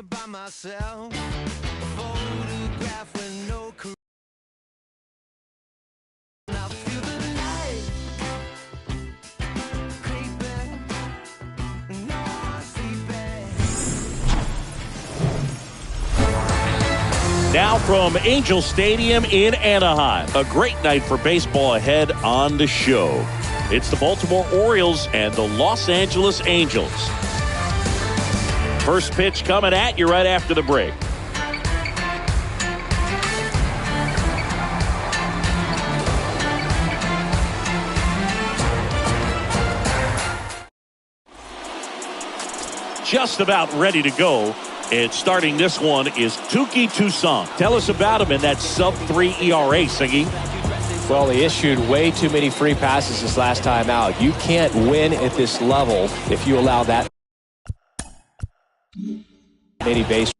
by myself. A photograph with no career. Now feel the night creeping. No more sleeping. Now from Angel Stadium in Anaheim, a great night for baseball ahead on the show. It's the Baltimore Orioles and the Los Angeles Angels. First pitch coming at you right after the break. Just about ready to go. And starting this one is Touki Toussaint. Tell us about him in that sub-3 ERA, Siggy. Well, he issued way too many free passes this last time out. You can't win at this level if you allow that many base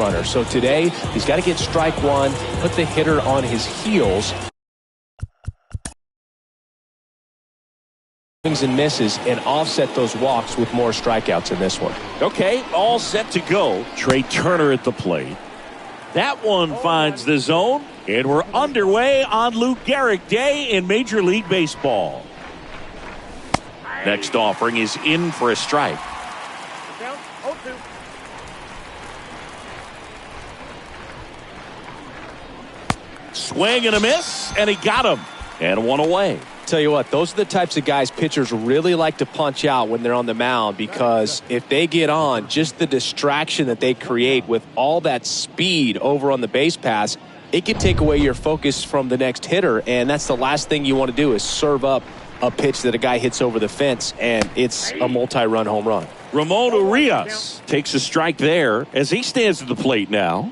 runner. So today, he's got to get strike one, put the hitter on his heels. Swings and misses and offset those walks with more strikeouts in this one. Okay, all set to go. Trey Turner at the plate. That one finds the zone, and we're underway on Lou Gehrig Day in Major League Baseball. Next offering is in for a strike. Down 0-2. Swing and a miss, and he got him. And one away. Tell you what, those are the types of guys pitchers really like to punch out when they're on the mound, because if they get on, just the distraction that they create with all that speed over on the base pass, it can take away your focus from the next hitter, and that's the last thing you want to do is serve up a pitch that a guy hits over the fence, and it's a multi-run home run. Ramon Urias takes a strike there as he stands at the plate now.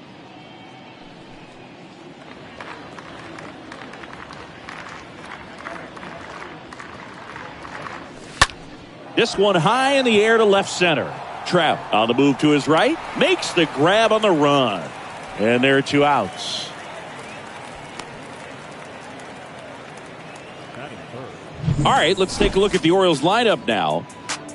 This one high in the air to left center. Trout on the move to his right. Makes the grab on the run. And there are 2 outs. All right, let's take a look at the Orioles lineup now.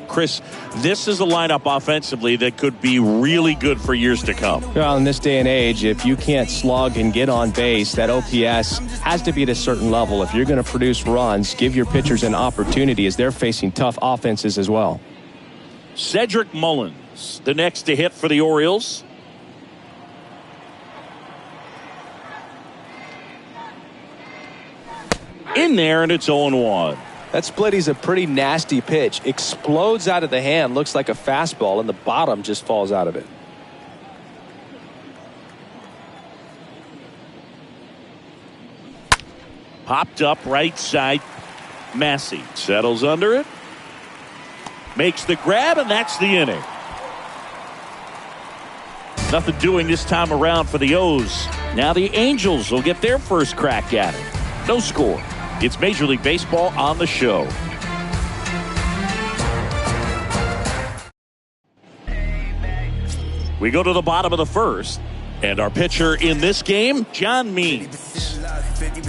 Chris, this is a lineup offensively that could be really good for years to come. Well, in this day and age, if you can't slug and get on base, that OPS has to be at a certain level. If you're going to produce runs, give your pitchers an opportunity as they're facing tough offenses as well. Cedric Mullins, the next to hit for the Orioles. In there, and it's 0-1. That split is a pretty nasty pitch. Explodes out of the hand, looks like a fastball, and the bottom just falls out of it. Popped up right side. Massey settles under it. Makes the grab, and that's the inning. Nothing doing this time around for the O's. Now the Angels will get their first crack at it. No score. It's Major League Baseball on the show. We go to the bottom of the first, and our pitcher in this game, John Means.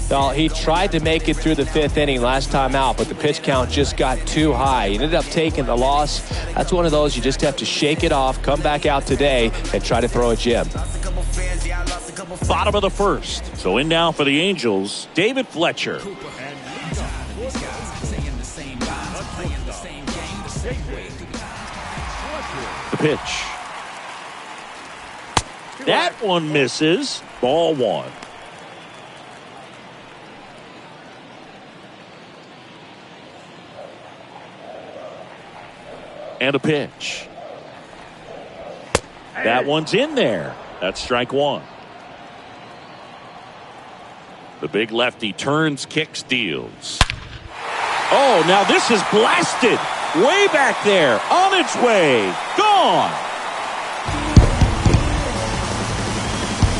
Well, he tried to make it through the 5th inning last time out, but the pitch count just got too high. He ended up taking the loss. That's one of those you just have to shake it off, come back out today, and try to throw a gem. Bottom of the first. So in now for the Angels, David Fletcher. The pitch. That one misses. Ball 1. And a pitch. That one's in there. That's strike 1. The big lefty turns, kicks, deals. Oh, now this is blasted. Way back there. On its way. Gone.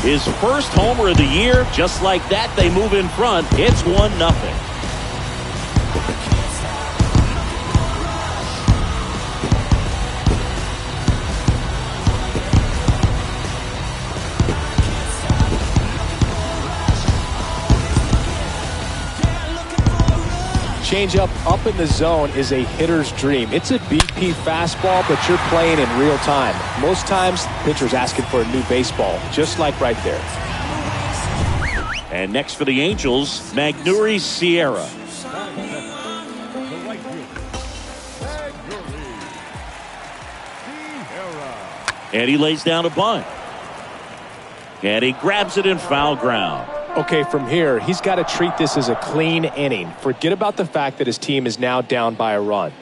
His first homer of the year. Just like that, they move in front. It's 1-0. Changeup up in the zone is a hitter's dream. It's a BP fastball, but you're playing in real time. Most times, pitcher's asking for a new baseball, just like right there. And next for the Angels, Magneuris Sierra. And he lays down a bunt. And he grabs it in foul ground. Okay, from here, he's got to treat this as a clean inning. Forget about the fact that his team is now down by a run.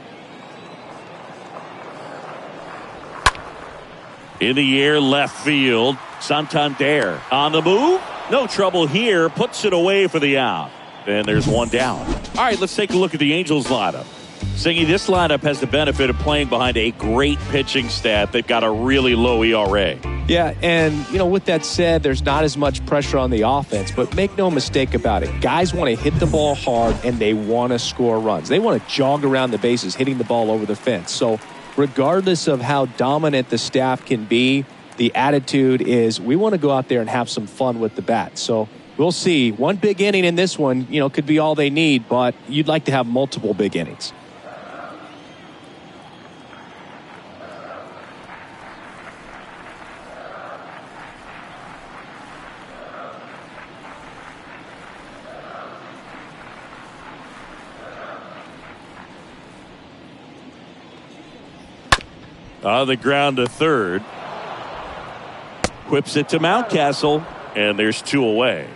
In the air, left field. Santander on the move. No trouble here. Puts it away for the out. And there's one down. All right, let's take a look at the Angels lineup. Singy, this lineup has the benefit of playing behind a great pitching staff. They've got a really low ERA. Yeah, and, with that said, there's not as much pressure on the offense, but make no mistake about it. Guys want to hit the ball hard, and they want to score runs. They want to jog around the bases, hitting the ball over the fence. So regardless of how dominant the staff can be, the attitude is we want to go out there and have some fun with the bat. So we'll see. One big inning in this one, could be all they need, but you'd like to have multiple big innings. On the ground to third. Whips it to Mountcastle, and there's 2 away.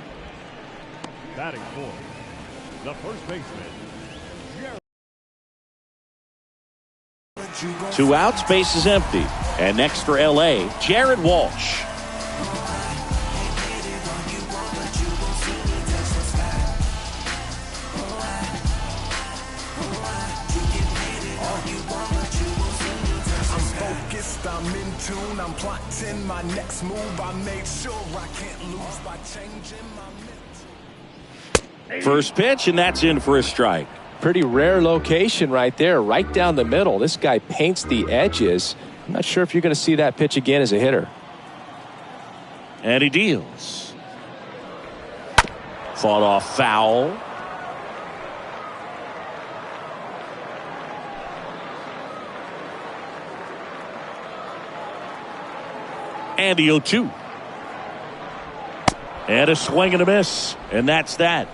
Batting fourth, the first baseman. 2 outs, base is empty. And next for LA, Jared Walsh. I'm in tune, I'm plotting my next move. I made sure I can't lose by changing my First pitch, and that's in for a strike. Pretty rare location right there, right down the middle. This guy paints the edges. I'm not sure if you're going to see that pitch again as a hitter. And he deals. Fought off foul. And the 0-2. And a swing and a miss. And that's that.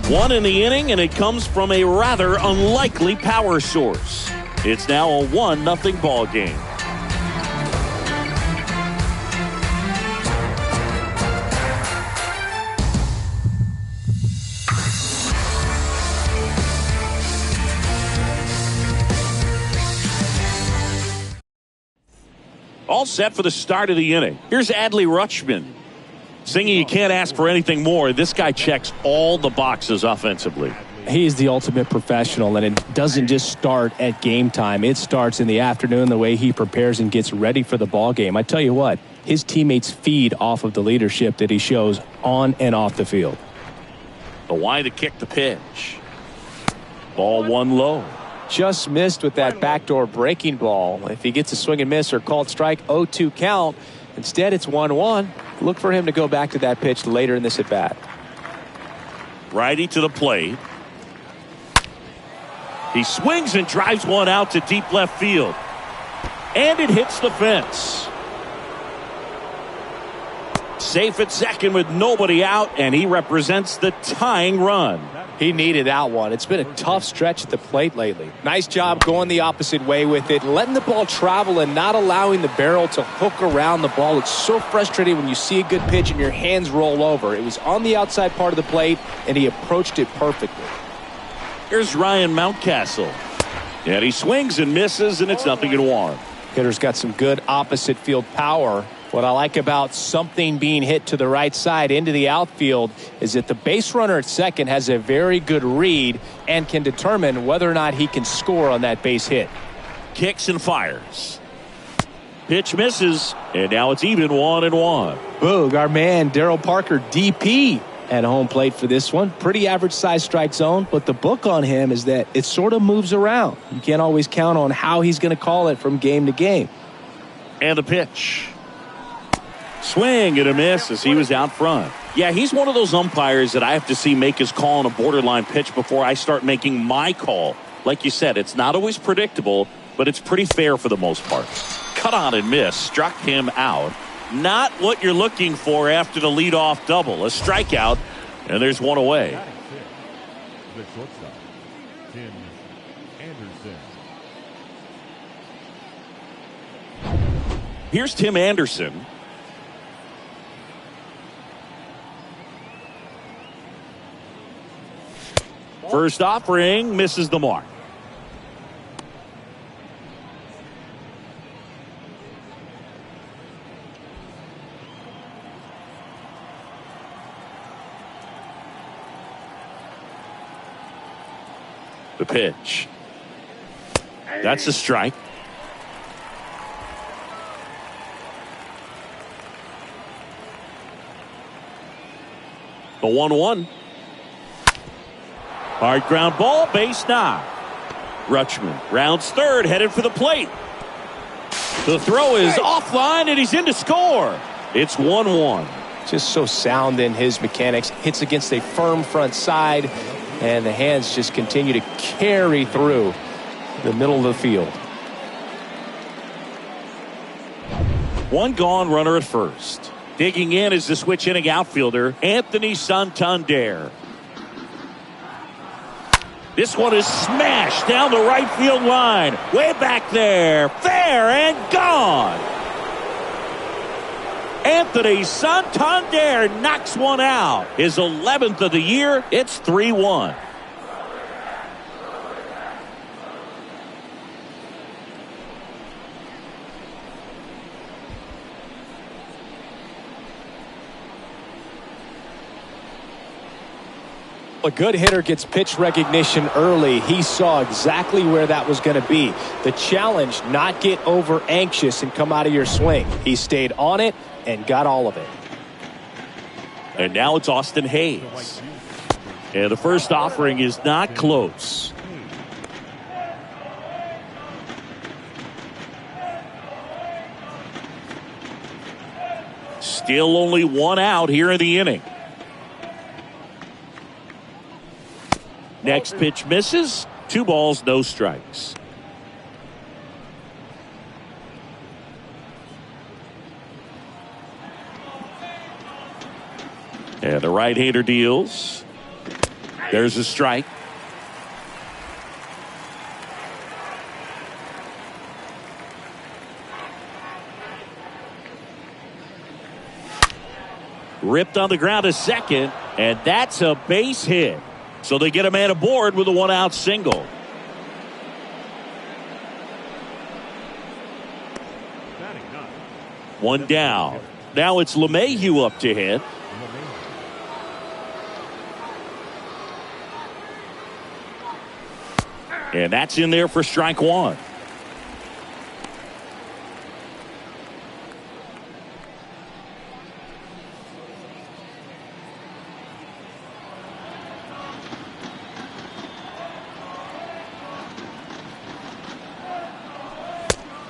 1 in the inning, and it comes from a rather unlikely power source. It's now a 1-0 ball game. All set for the start of the inning. Here's Adley Rutschman. Singing, you can't ask for anything more. This guy checks all the boxes offensively. He's the ultimate professional, and it doesn't just start at game time. It starts in the afternoon, the way he prepares and gets ready for the ball game. I tell you what, his teammates feed off of the leadership that he shows on and off the field. The wide to kick the pitch. Ball 1 low. Just missed with that backdoor breaking ball. If he gets a swing and miss or called strike, 0-2 count. Instead, it's 1-1. Look for him to go back to that pitch later in this at bat. Righty to the plate. He swings and drives one out to deep left field. And it hits the fence. Safe at second with nobody out, and he represents the tying run. He needed that one. It's been a tough stretch at the plate lately. Nice job going the opposite way with it, letting the ball travel and not allowing the barrel to hook around the ball. It's so frustrating when you see a good pitch and your hands roll over. It was on the outside part of the plate, and he approached it perfectly. Here's Ryan Mountcastle. And he swings and misses, and it's 0-1. Hitter's got some good opposite field power. What I like about something being hit to the right side into the outfield is that the base runner at second has a very good read and can determine whether or not he can score on that base hit. Kicks and fires. Pitch misses, and now it's even 1-1. Boog, our man Darryl Parker, DP, at home plate for this one. Pretty average size strike zone, but the book on him is that it sort of moves around. You can't always count on how he's going to call it from game to game. And a pitch. Swing and a miss as he was out front. Yeah, he's one of those umpires that I have to see make his call on a borderline pitch before I start making my call. Like you said, it's not always predictable, but it's pretty fair for the most part. Cut on and miss, struck him out. Not what you're looking for after the leadoff double. A strikeout, and there's one away. The shortstop, Tim Anderson. Here's Tim Anderson. First offering misses the mark. The pitch. That's a strike. The 1-1. Hard ground ball, base knock. Rutschman rounds third, headed for the plate. The throw is offline, and he's in to score. It's 1-1. Just so sound in his mechanics. Hits against a firm front side, and the hands just continue to carry through the middle of the field. One gone, runner at first. Digging in is the switch inning outfielder, Anthony Santander. This one is smashed down the right field line. Way back there. Fair and gone. Anthony Santander knocks one out. His 11th of the year. It's 3-1. A good hitter gets pitch recognition early. He saw exactly where that was going to be. The challenge, not get over anxious and come out of your swing. He stayed on it and got all of it. And now it's Austin Hayes. And the first offering is not close. Still only one out here in the inning. Next pitch misses. 2 balls, no strikes. And the right-hander deals. There's a strike. Ripped on the ground to second, and that's a base hit. So they get a man aboard with a 1-out single. One down. Now it's LeMahieu up to hit. And that's in there for strike 1.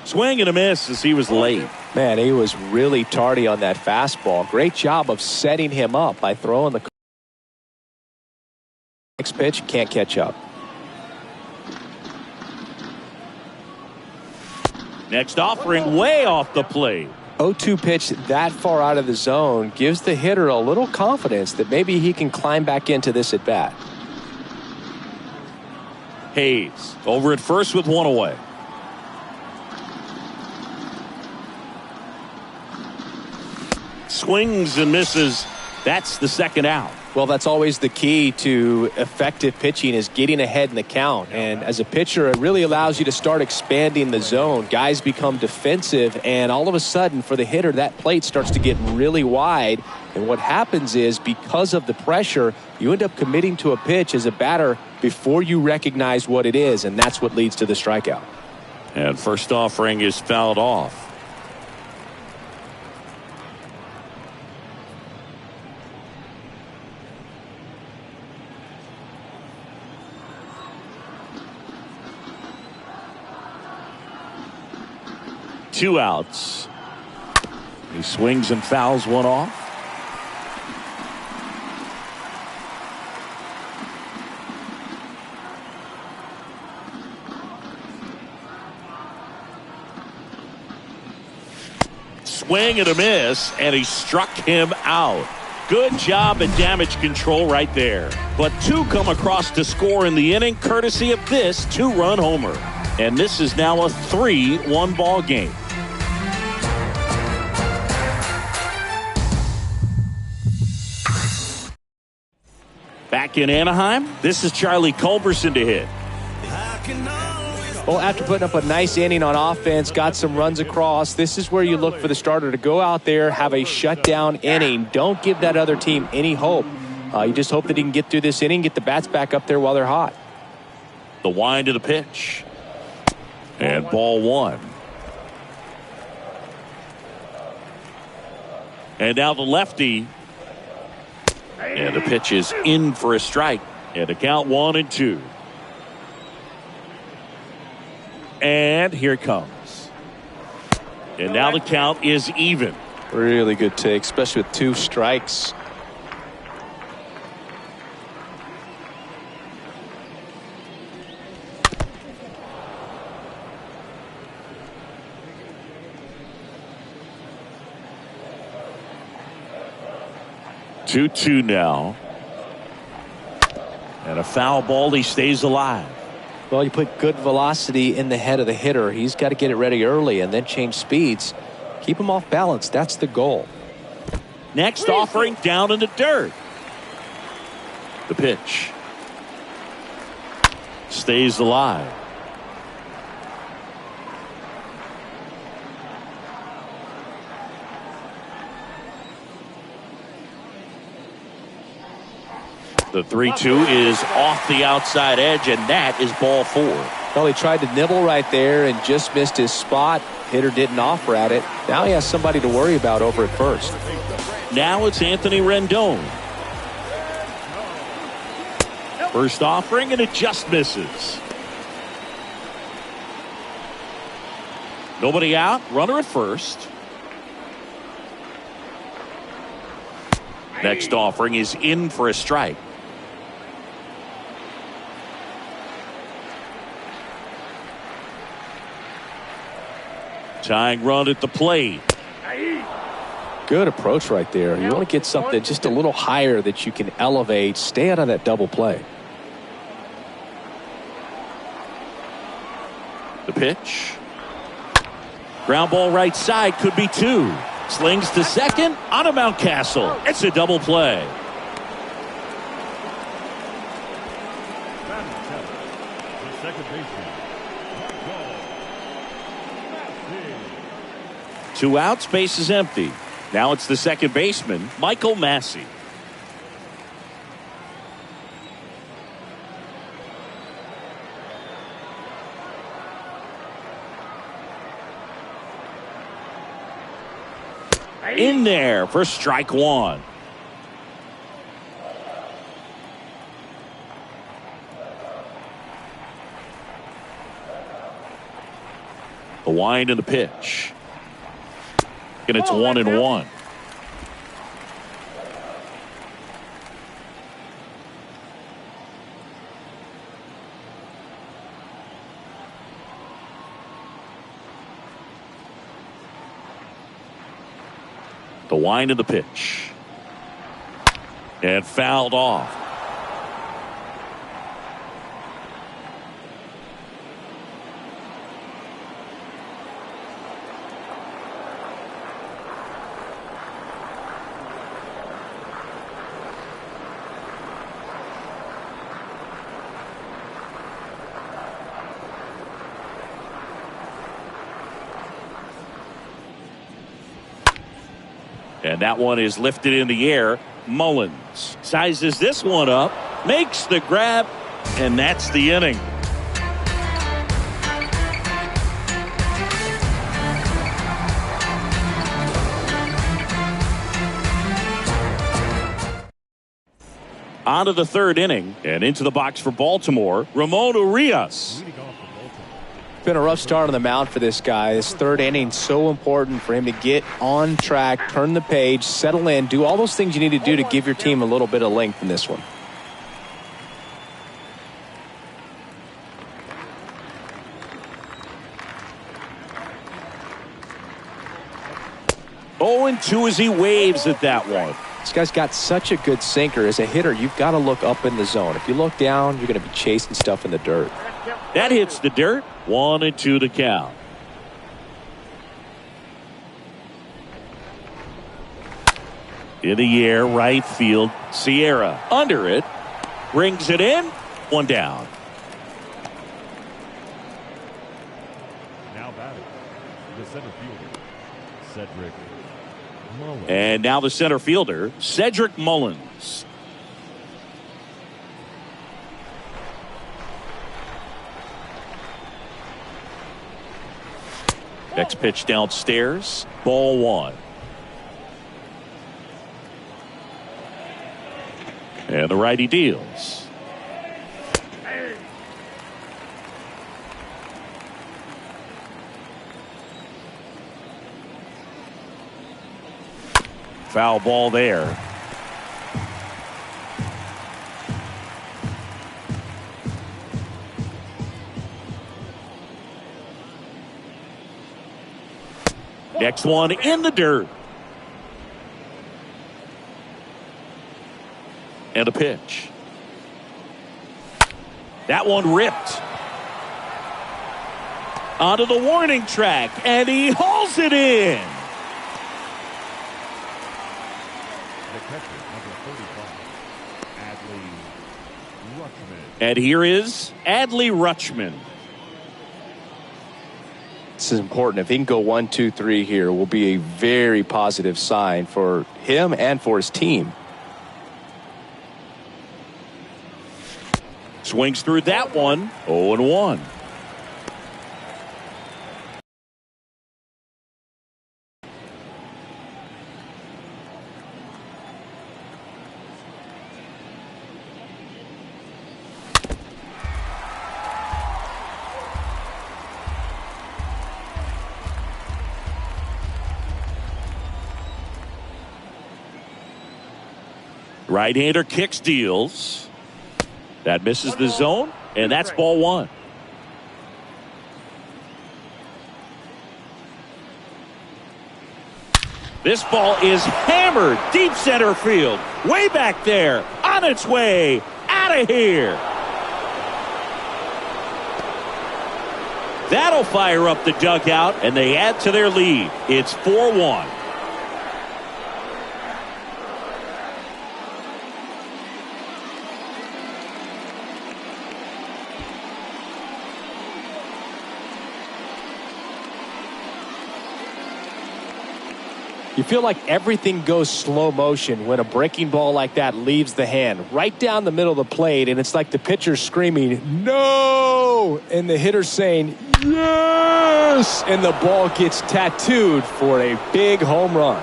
Swing and a miss as he was late. Man, he was really tardy on that fastball. Great job of setting him up by throwing the next pitch. Can't catch up. Next offering way off the plate. 0-2 pitch that far out of the zone gives the hitter a little confidence that maybe he can climb back into this at bat. Hayes over at first with 1 away. Swings and misses. That's the 2nd out. Well, that's always the key to effective pitching, is getting ahead in the count. And as a pitcher, it really allows you to start expanding the zone. Guys become defensive, and all of a sudden, for the hitter, that plate starts to get really wide. And what happens is, because of the pressure, you end up committing to a pitch as a batter before you recognize what it is, and that's what leads to the strikeout. And first offering is fouled off. Two outs. He swings and fouls one off. Swing and a miss, and he struck him out. Good job at damage control right there. But 2 come across to score in the inning, courtesy of this 2-run homer. And this is now a 3-1 ball game. Back in Anaheim, this is Charlie Culberson to hit. Well, after putting up a nice inning on offense, got some runs across, this is where you look for the starter to go out there, have a shutdown inning. Don't give that other team any hope. You just hope that he can get through this inning, get the bats back up there while they're hot. The wind of the pitch. And ball 1. And now the lefty. And the pitch is in for a strike. And a count 1-2. And here it comes. And now the count is even. Really good take, especially with 2 strikes. Two now. And a foul ball. He stays alive. Well, you put good velocity in the head of the hitter. He's got to get it ready early and then change speeds. Keep him off balance. That's the goal. Next offering down in the dirt. The pitch. Stays alive. The 3-2 is off the outside edge, and that is ball 4. Well, he tried to nibble right there and just missed his spot. Hitter didn't offer at it. Now he has somebody to worry about over at first. Now it's Anthony Rendon. First offering, and it just misses. Nobody out, runner at first. Next offering is in for a strike. Tying run at the plate. Good approach right there. You want to get something just a little higher that you can elevate. Stay out of that double play. The pitch. Ground ball right side, could be 2. Slings to second on a Mountcastle. It's a double play. The second baseman. 2 outs, base is empty. Now it's the second baseman, Michael Massey. In there for strike 1. The wind and the pitch. And it's 1-1. The wind of the pitch. And fouled off. And that one is lifted in the air. Mullins sizes this one up, makes the grab, and that's the inning. On to the 3rd inning and into the box for Baltimore, Ramon Urias. Been a rough start on the mound for this guy. This 3rd inning so important for him to get on track, turn the page, settle in, do all those things you need to do to give your team a little bit of length in this one. Oh, and 2 as he waves at that one. This guy's got such a good sinker. As a hitter, you've got to look up in the zone. If you look down, you're going to be chasing stuff in the dirt. That hits the dirt. 1-2 to count. In the air, right field. Sierra under it. Brings it in. 1 down. Now batting, the center fielder, Cedric Mullins. And now the center fielder, Cedric Mullins. Next pitch downstairs. Ball 1. And the righty deals. Foul ball there. Next one in the dirt. And a pitch. That one ripped. Onto the warning track, and he hauls it in. The catcher, number 35, Adley Rutschman. And here is Adley Rutschman. This is important. If he can go 1, 2, 3 here, will be a very positive sign for him and for his team. Swings through that one. 0-1. Right-hander kicks, deals. That misses the zone, and that's ball one. This ball is hammered deep center field. Way back there. On its way. Out of here. That'll fire up the dugout, and they add to their lead. It's 4-1. You feel like everything goes slow motion when a breaking ball like that leaves the hand right down the middle of the plate, and it's like the pitcher screaming, "No!" and the hitter saying, "Yes!" and the ball gets tattooed for a big home run.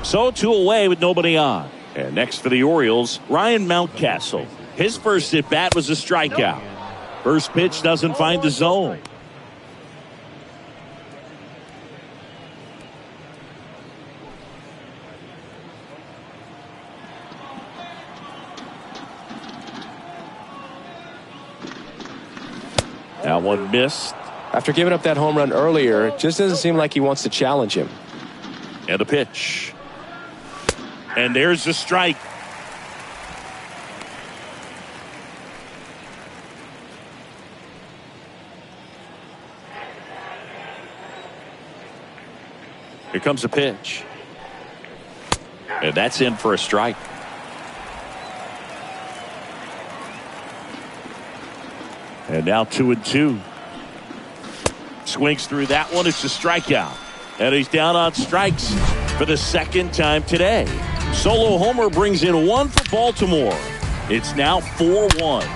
So 2 away with nobody on. And next for the Orioles, Ryan Mountcastle. His first at bat was a strikeout. First pitch doesn't find the zone. That one missed. After giving up that home run earlier, it just doesn't seem like he wants to challenge him. And a pitch. And there's the strike. Here comes a pitch. And that's in for a strike. And now 2-2. Swings through that one. It's a strikeout. And he's down on strikes for the second time today. Solo homer brings in 1 for Baltimore. It's now 4-1.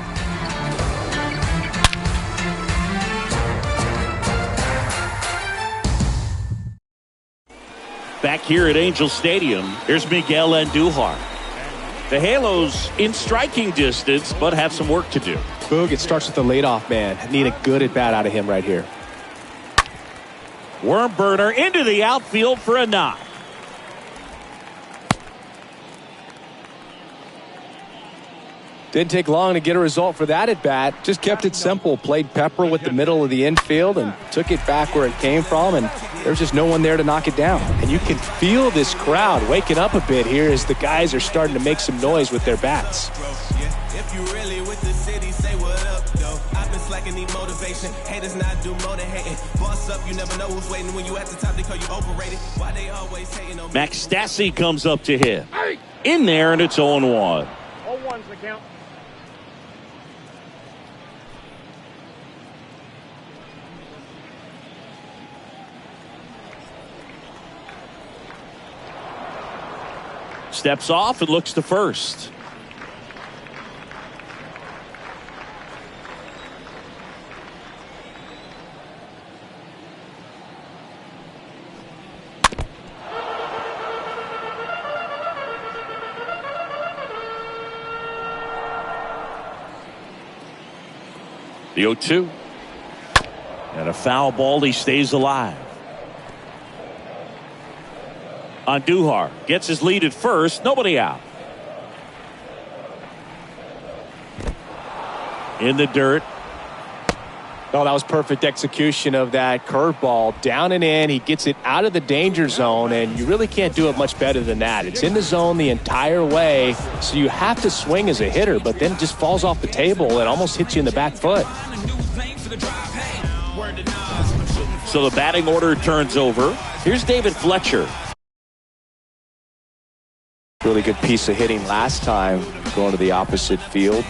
Back here at Angel Stadium, here's Miguel Andujar. The Halos in striking distance, but have some work to do. Boog, it starts with the leadoff man. Need a good at-bat out of him right here. Worm burner into the outfield for a knock. Didn't take long to get a result for that at-bat. Just kept it simple. Played pepper with the middle of the infield and took it back where it came from, and there's just no one there to knock it down. And you can feel this crowd waking up a bit here as the guys are starting to make some noise with their bats. If you really with the city, say what up, though. I've been slacking, need motivation. Haters not do more than hating. Boss up, you never know who's waiting. When you at the top, they call you overrated. Why they always hating on me? Max Stassi comes up to hit. In there, and it's 0-1. 0-1's the count. Steps off and looks to first. The 0-2. And a foul ball. He stays alive. Andujar gets his lead at first. Nobody out. In the dirt. Oh, that was perfect execution of that curveball. Down and in. He gets it out of the danger zone, and you really can't do it much better than that. It's in the zone the entire way, so you have to swing as a hitter, but then it just falls off the table and almost hits you in the back foot. So the batting order turns over. Here's David Fletcher. Really good piece of hitting last time, going to the opposite field.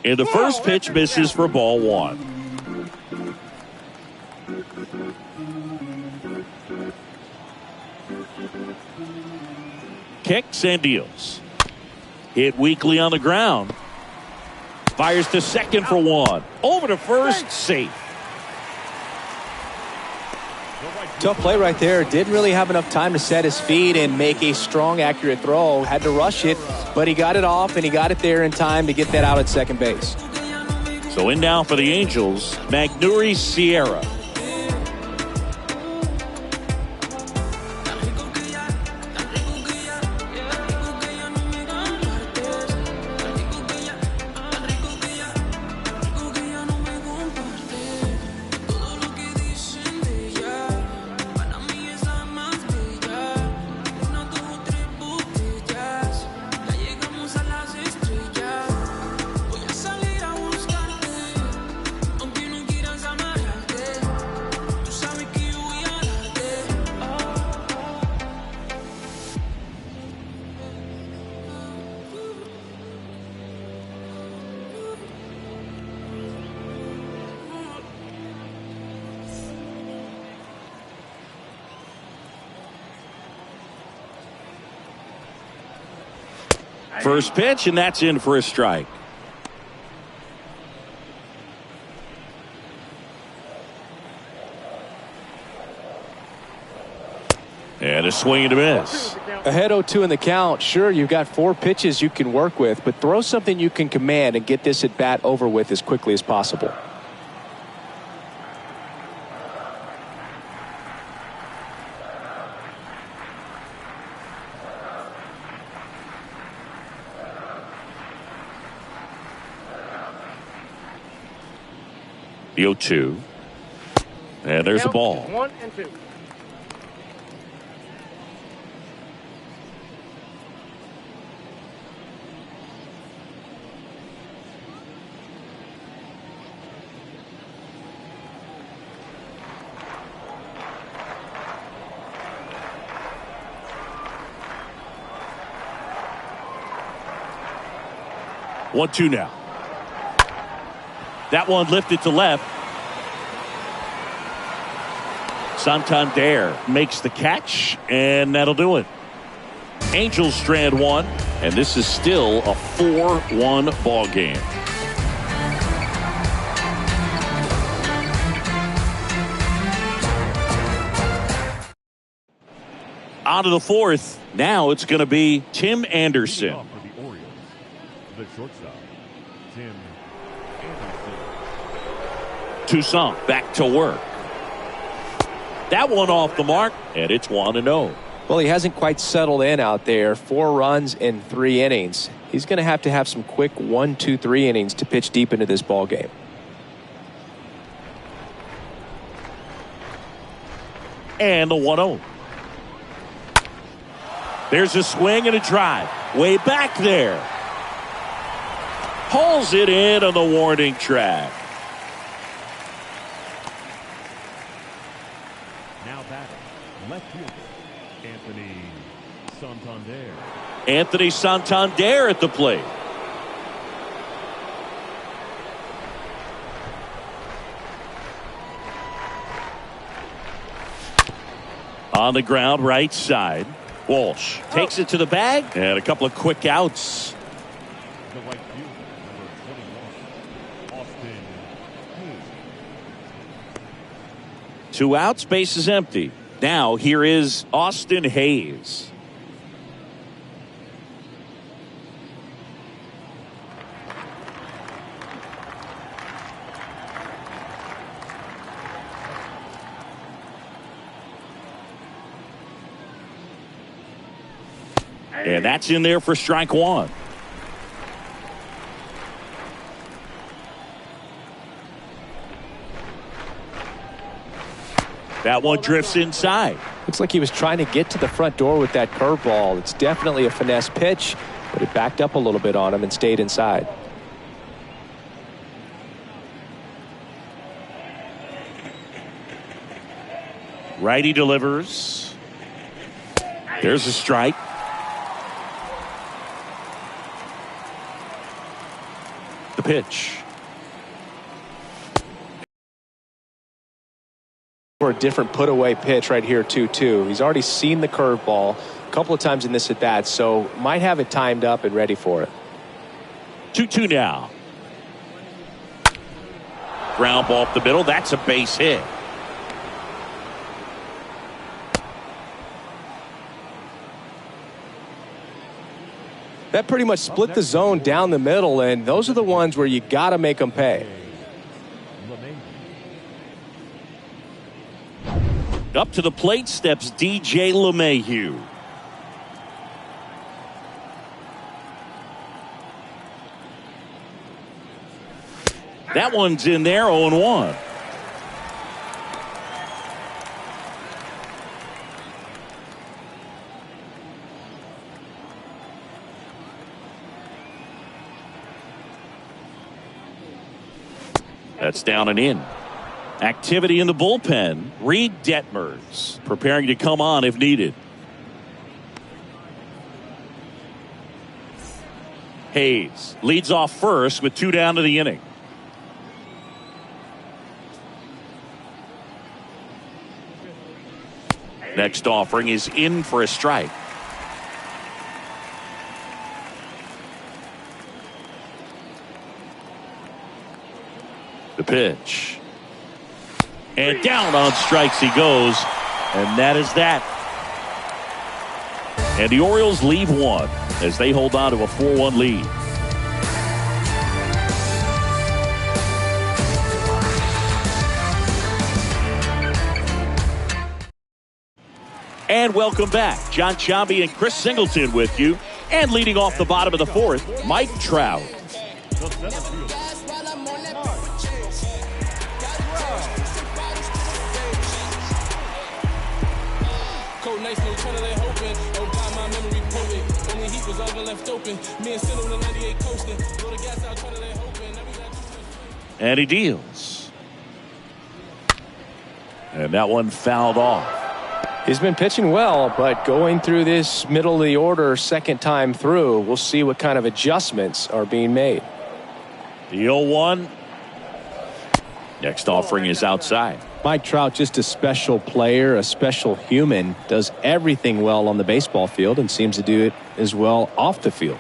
And the first pitch misses for ball one. Kicks and deals. Hit weakly on the ground. Fires to second for one. Over to first, safe. Tough play right there. Didn't really have enough time to set his feet and make a strong, accurate throw. Had to rush it, but he got it off, and he got it there in time to get that out at second base. So in now for the Angels, Magneuris Sierra. First pitch, and that's in for a strike. And a swing and a miss. Ahead 0-2 in the count. Sure, you've got 4 pitches you can work with, but throw something you can command and get this at bat over with as quickly as possible. The 0-2. And there's a ball. 1-2. One, two now. That one lifted to left. Santander makes the catch, and that'll do it. Angels strand one, and this is still a 4-1 ball game. On to the fourth. Now it's going to be Tim Anderson. For the Orioles, the shortstop, Tim Anderson. Toussaint back to work. That one off the mark, and it's 1-0. Well, he hasn't quite settled in out there. 4 runs in 3 innings. He's going to have some quick 1, 2, 3 innings to pitch deep into this ball game. And the 1-0. There's a swing and a drive. Way back there. Pulls it in on the warning track. Now batting, left fielder, Anthony Santander. Anthony Santander at the plate. On the ground, right side. Walsh takes it to the bag, and a couple of quick outs. The right fielder, number 21, Austin Hayes. 2 outs, base is empty. Now here is Austin Hayes. And that's in there for strike one. That one drifts inside. Looks like he was trying to get to the front door with that curveball. It's definitely a finesse pitch, but it backed up a little bit on him and stayed inside. Righty delivers. There's a strike. The pitch. For a different put away pitch right here 2-2. He's already seen the curveball a couple of times in this at bat, so might have it timed up and ready for it. 2-2 now. Ground ball up the middle. That's a base hit. That pretty much split the zone down the middle, and those are the ones where you got to make them pay. Up to the plate steps DJ LeMahieu. That one's in there, 0-1. That's down and in. Activity in the bullpen. Reed Detmers preparing to come on if needed. Hayes leads off first with 2 down to the inning. Next offering is in for a strike. The pitch. And down on strikes he goes. And that is that. And the Orioles leave one as they hold on to a 4-1 lead. And welcome back. John Chambi and Chris Singleton with you. And leading off the bottom of the fourth, Mike Trout. And he deals. And that one fouled off. He's been pitching well, but going through this middle of the order second time through, we'll see what kind of adjustments are being made. The 0-1. Next offering is outside. Mike Trout, just a special player, a special human, does everything well on the baseball field and seems to do it as well off the field.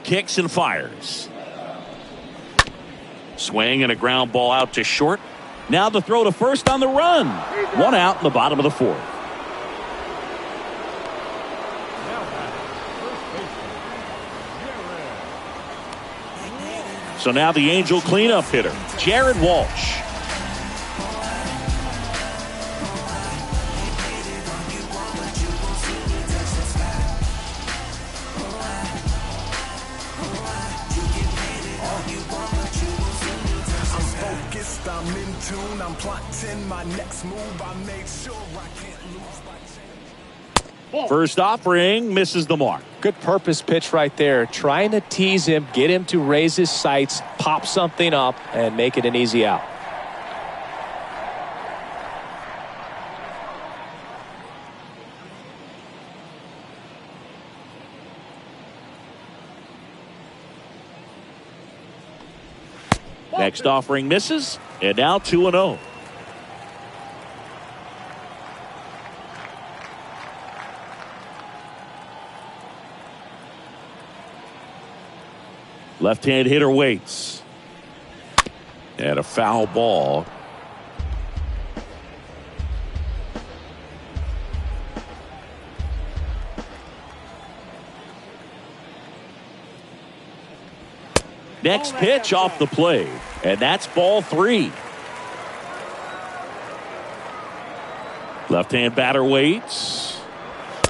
Kicks and fires. Swing and a ground ball out to short. Now the throw to first on the run. 1 out in the bottom of the fourth. So now the Angel cleanup hitter, Jared Walsh. I'm in tune, I'm plotting my next move. I made sure I can't lose by change. First offering misses the mark. Good purpose pitch right there. Trying to tease him, get him to raise his sights, pop something up, and make it an easy out. Next offering misses, and now 2-0. Left-hand hitter waits. And a foul ball. Next pitch off the plate, and that's ball 3. Left-hand batter waits.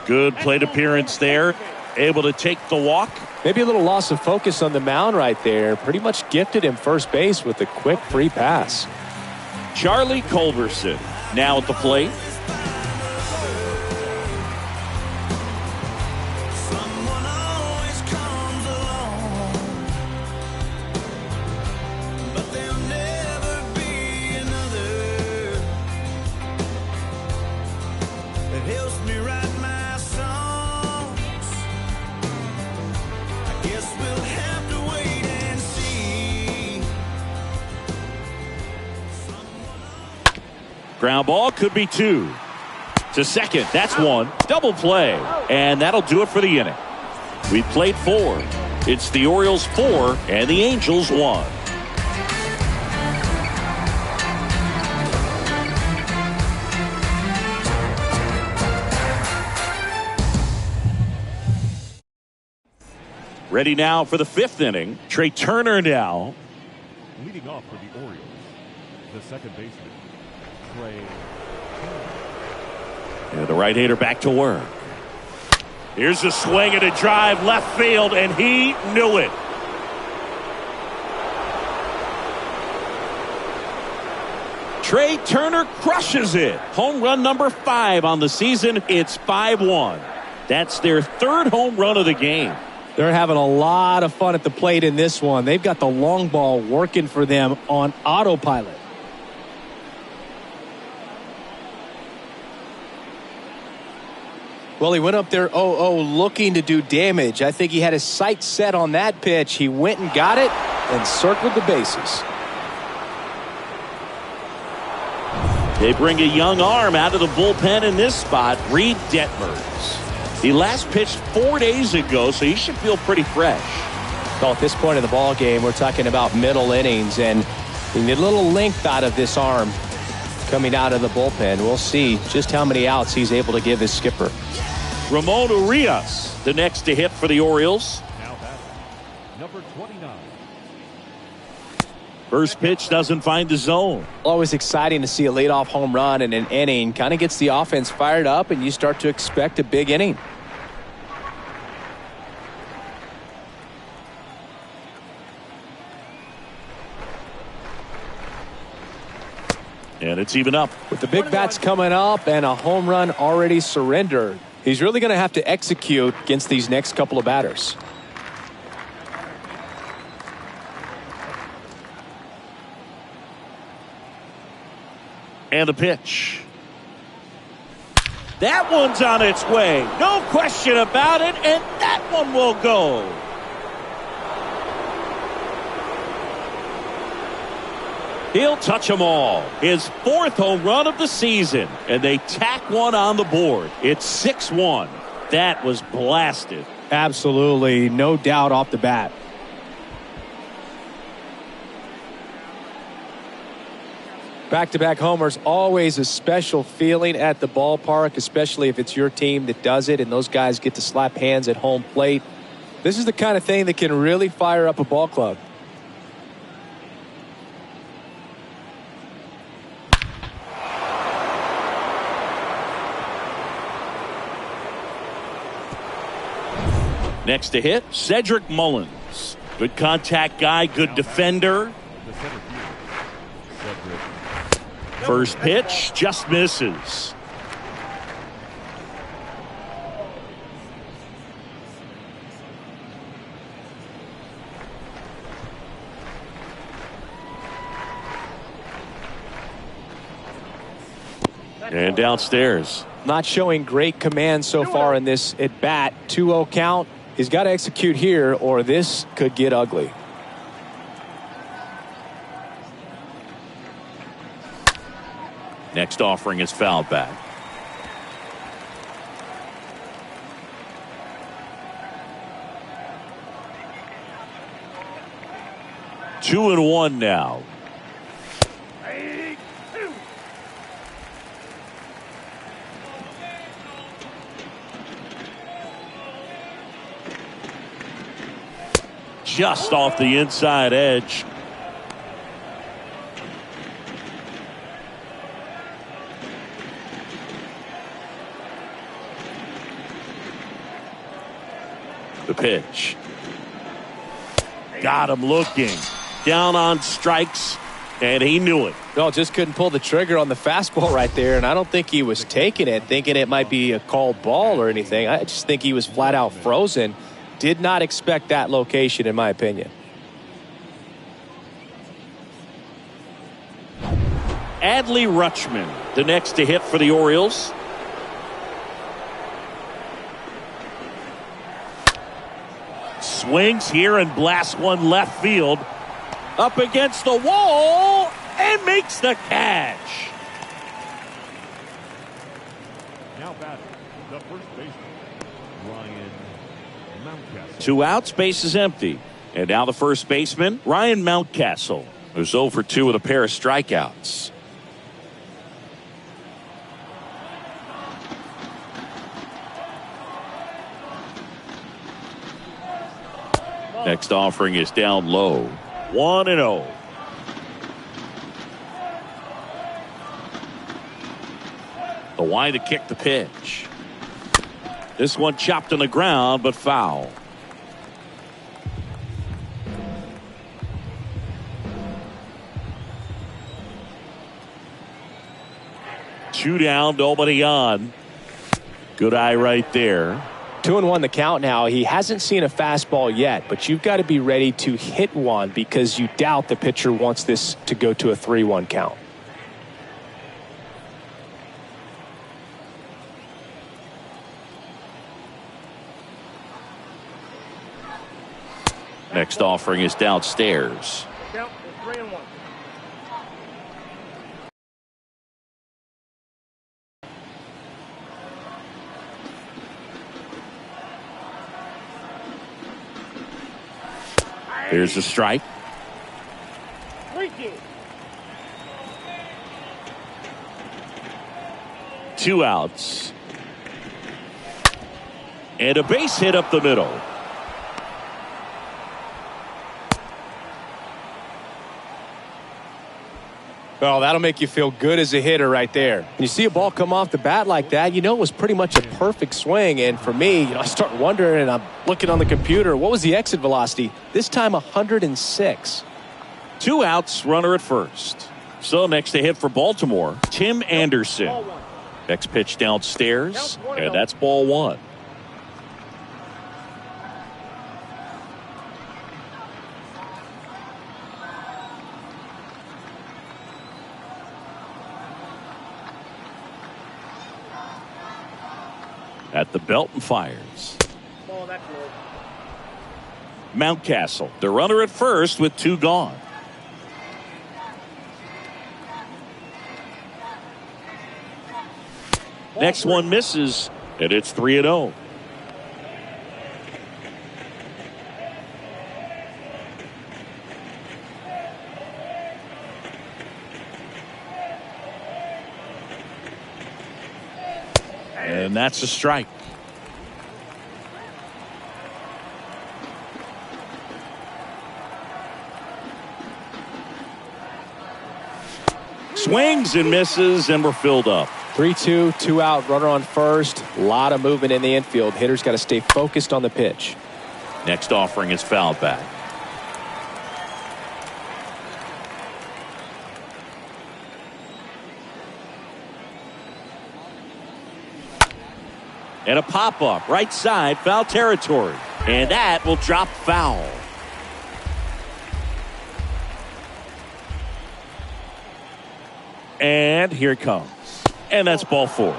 Good plate appearance there. Able to take the walk. Maybe a little loss of focus on the mound right there. Pretty much gifted him first base with a quick free pass. Charlie Culberson now at the plate. Ground ball could be 2. To second, that's 1. Double play. And that'll do it for the inning. We played 4. It's the Orioles 4 and the Angels 1. Ready now for the 5th inning. Trey Turner now. Leading off for the Orioles, the second baseman, Trey. And the right-hander back to work. Here's a swing and a drive left field, and he knew it. Trey Turner crushes it. Home run number 5 on the season. It's 5-1. That's their 3rd home run of the game. They're having a lot of fun at the plate in this one. They've got the long ball working for them on autopilot. Well, he went up there 0-0 looking to do damage. I think he had his sights set on that pitch. He went and got it and circled the bases. They bring a young arm out of the bullpen in this spot, Reed Detmers. He last pitched 4 days ago, so he should feel pretty fresh. Well, at this point in the ball game, we're talking about middle innings, and we need a little length out of this arm coming out of the bullpen. We'll see just how many outs he's able to give his skipper. Ramon Urias, the next to hit for the Orioles. Now batting, number 29. First pitch doesn't find the zone. Always exciting to see a leadoff home run in an inning. Kind of gets the offense fired up, and you start to expect a big inning. And it's even up. With the big bats coming up and a home run already surrendered, he's really going to have to execute against these next couple of batters. And the pitch. That one's on its way. No question about it. And that one will go. He'll touch them all. His 4th home run of the season. And they tack one on the board. It's 6-1. That was blasted. Absolutely. No doubt off the bat. Back-to-back homers, always a special feeling at the ballpark, especially if it's your team that does it and those guys get to slap hands at home plate. This is the kind of thing that can really fire up a ball club. Next to hit, Cedric Mullins. Good contact guy, good defender. The center fielder, Cedric. First pitch just misses. And downstairs. Not showing great command so far in this at bat. 2-0 count. He's got to execute here or this could get ugly. Next offering is fouled back. Two and one now. just off the inside edge. The pitch. Got him looking. Down on strikes, and he knew it. No, just couldn't pull the trigger on the fastball right there, and I don't think he was taking it, thinking it might be a called ball or anything. I just think he was flat out frozen. Did not expect that location, in my opinion. Adley Rutschman, the next to hit for the Orioles. Swings here and blasts one left field. Up against the wall and makes the catch. Now batting, the first baseman, Ryan Mountcastle. 2 outs, base is empty. And now the first baseman, Ryan Mountcastle, who's 0 for 2 with a pair of strikeouts. Next offering is down low. 1-0. The wind to kick the pitch. This one chopped on the ground, but foul. Two down, nobody on. Good eye right there. 2-1 the count now. He hasn't seen a fastball yet, but you've got to be ready to hit one because you doubt the pitcher wants this to go to a 3-1 count. Next offering is downstairs. Count is 3-1. There's a strike. 3-2. 2 outs. And a base hit up the middle. Well, that'll make you feel good as a hitter right there. When you see a ball come off the bat like that, you know it was pretty much a perfect swing. And for me, I start wondering, and I'm looking on the computer, what was the exit velocity? This time 106. 2 outs, runner at first. So next to hit for Baltimore, Tim Anderson. Ball 1. Next pitch downstairs, Count 1-0. and that's ball 1. At the belt and fires. Ball, that's low. Mountcastle, the runner at first with 2 gone. Next one misses, and it's 3-0. And that's a strike. Swings and misses, and we're filled up. 3-2, 2 out, runner on first. A lot of movement in the infield. Hitters got to stay focused on the pitch. Next offering is fouled back. And a pop-up, right side, foul territory. And that will drop foul. And here it comes. And that's ball 4.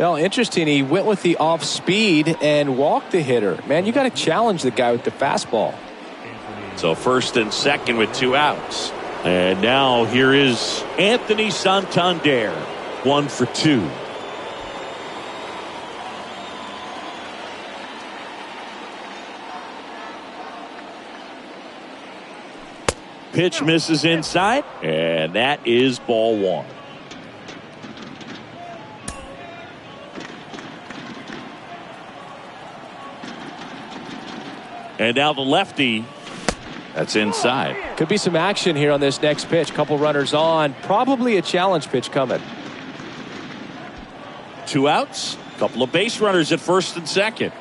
Well, interesting. He went with the off speed and walked the hitter. Man, you got to challenge the guy with the fastball. So first and second with 2 outs. And now here is Anthony Santander. 1 for 2. Pitch misses inside, and that is ball 1. And now the lefty. That's inside. Could be some action here on this next pitch. Couple runners on. Probably a challenge pitch coming. 2 outs. Couple of base runners at first and second.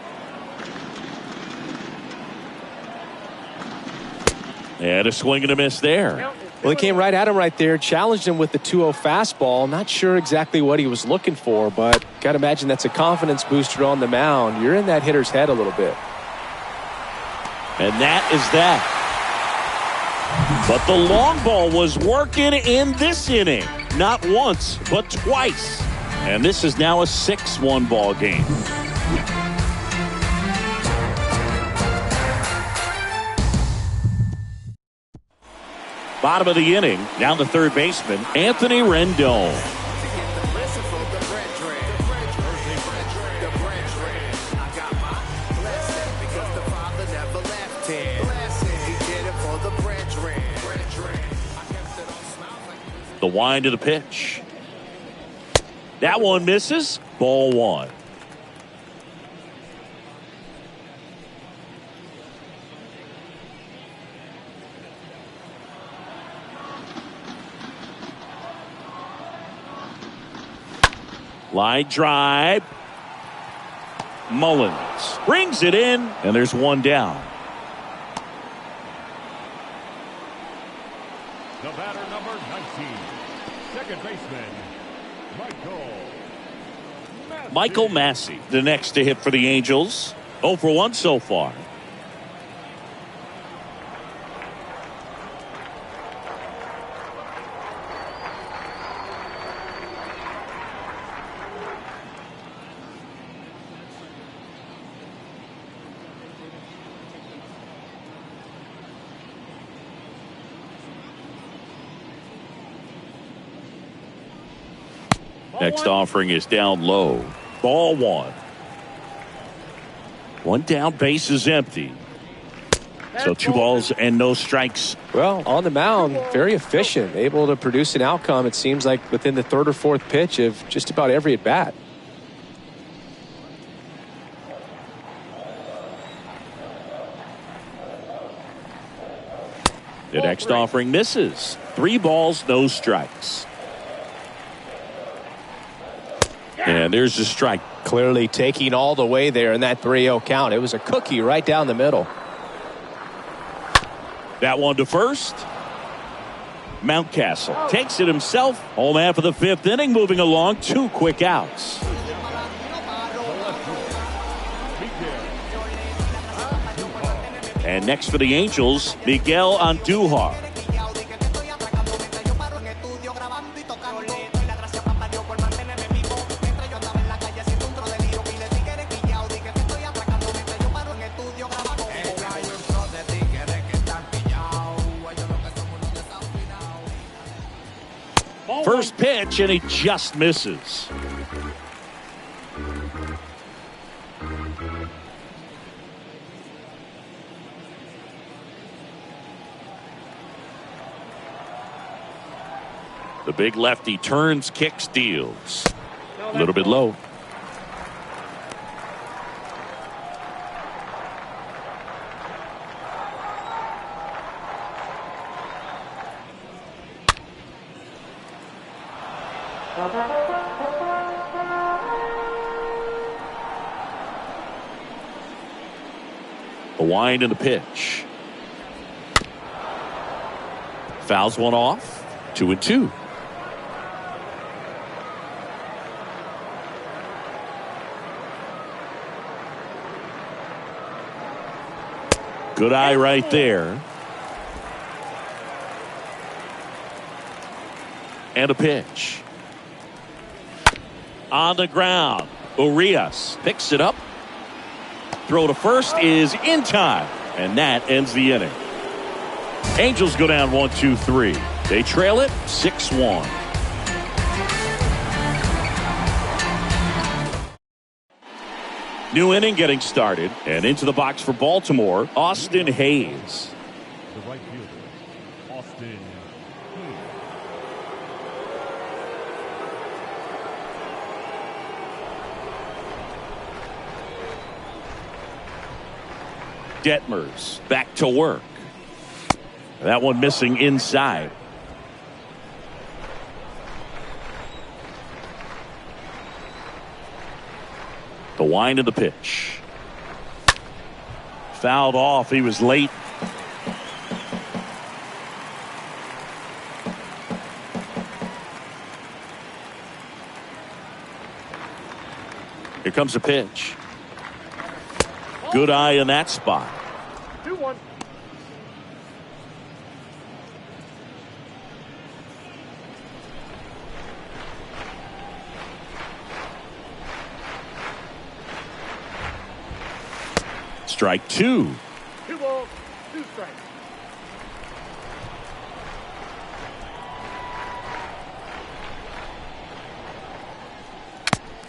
And a swing and a miss there. Well, he came right at him right there, challenged him with the 2-0 fastball. Not sure exactly what he was looking for, but got to imagine that's a confidence booster on the mound. You're in that hitter's head a little bit. And that is that. But the long ball was working in this inning. Not once, but twice. And this is now a 6-1 ball game. Bottom of the inning, down to third baseman, Anthony Rendon. The wind of the pitch. That one misses. Ball 1. Line drive. Mullins brings it in, and there's one down. The batter, number 19, second baseman, Michael Massey, the next to hit for the Angels. 0 for 1 so far. Next offering is down low. Ball 1. One down, base is empty. So 2 balls and no strikes. Well, on the mound, very efficient, able to produce an outcome, it seems like, within the 3rd or 4th pitch of just about every at bat. The next offering misses. 3 balls, no strikes. And there's a strike. Clearly taking all the way there in that 3-0 count. It was a cookie right down the middle. That one to first. Mountcastle takes it himself. Home half of the 5th inning, moving along. 2 quick outs. And next for the Angels, Miguel Andujar. First pitch, and he just misses. The big lefty turns, kicks, deals. A little bit low. The wind and the pitch. Fouls one off. 2-2. Good eye right there. And a pitch. On the ground. Urias picks it up. Throw to first is in time. And that ends the inning. Angels go down 1-2-3. They trail it 6-1. New inning getting started. And into the box for Baltimore, Austin Hayes. The right fielder, Austin Hayes. Detmers back to work. That one missing inside. The wind of the pitch. Fouled off. He was late. Here comes the pitch. Good eye in that spot. 2-1. Strike two. 2 balls, 2 strikes.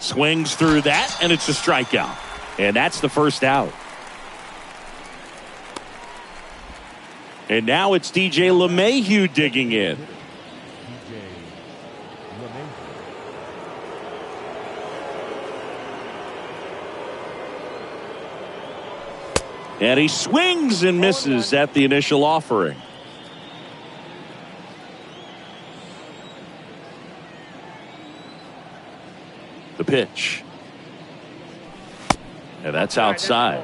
Swings through that, and it's a strikeout. And that's the first out. And now it's DJ LeMahieu digging in. And he swings and misses at the initial offering. The pitch. And that's outside.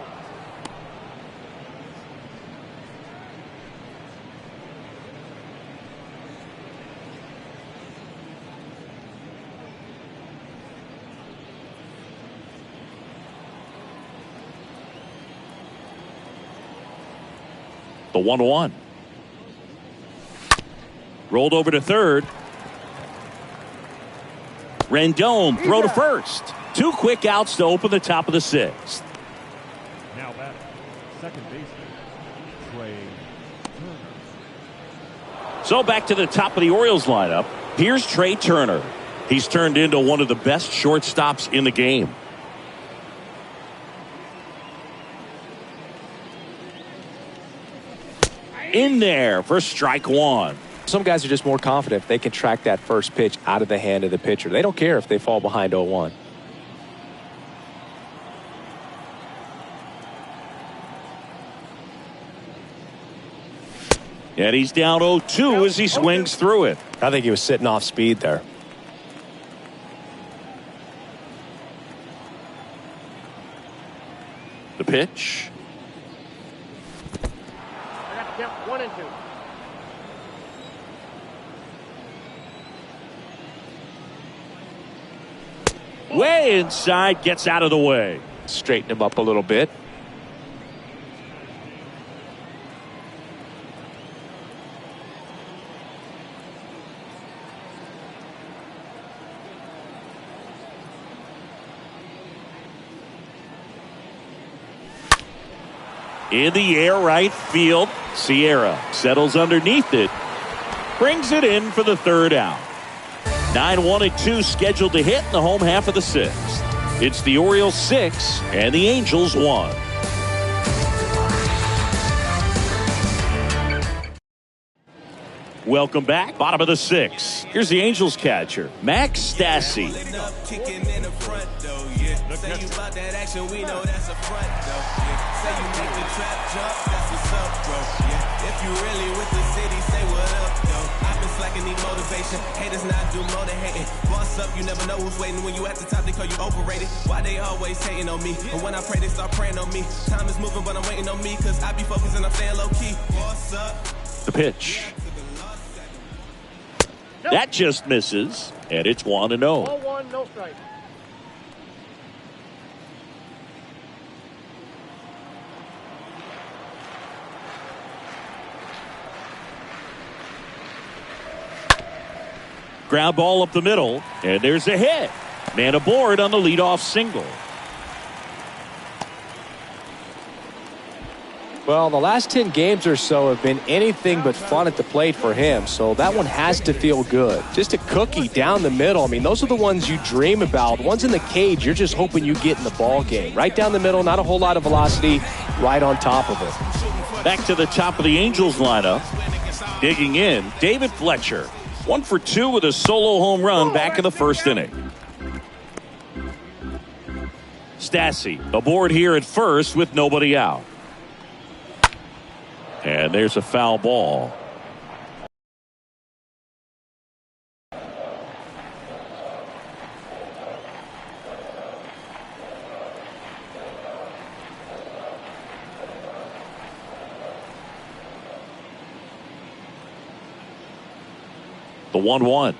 The 1-1. Rolled over to third. Rendon throw to first. 2 quick outs to open the top of the 6th. Now back, second baseman, Trey Turner. So back to the top of the Orioles lineup. Here's Trey Turner. He's turned into one of the best shortstops in the game. In there for strike one. Some guys are just more confident if they can track that first pitch out of the hand of the pitcher. They don't care if they fall behind 0-1. And he's down 0-2 as he swings through it. I think he was sitting off speed there. The pitch. I got to count 1 and 2. Way inside, gets out of the way. Straighten him up a little bit. In the air, right field. Sierra settles underneath it. Brings it in for the third out. 9-1-2 scheduled to hit in the home half of the 6th. It's the Orioles 6 and the Angels 1. Welcome back. Bottom of the 6th. Here's the Angels catcher, Max Stassi. Say you make the trap jump, that's what's up, bro. Yeah, if you really with the city, say what up, though. I've been slacking, need motivation. Haters not do more than hating. Boss up, you never know who's waiting. When you at the top, they call you overrated. Why they always hating on me? And when I pray, they start praying on me. Time is moving, but I'm waiting on me. Cause I be focused and I'm staying low key. Boss up. The pitch. That just misses, and it's 1-0. 0-1, no strike. Ground ball up the middle, and there's a hit. Man aboard on the leadoff single. Well, the last 10 games or so have been anything but fun at the plate for him, so that one has to feel good. Just a cookie down the middle. I mean, those are the ones you dream about. Ones in the cage, you're just hoping you get in the ball game. Right down the middle, not a whole lot of velocity, right on top of it. Back to the top of the Angels lineup. Digging in, David Fletcher. 1 for 2 with a solo home run back in the first inning. Stassi aboard here at first with nobody out. And there's a foul ball. The 1-1.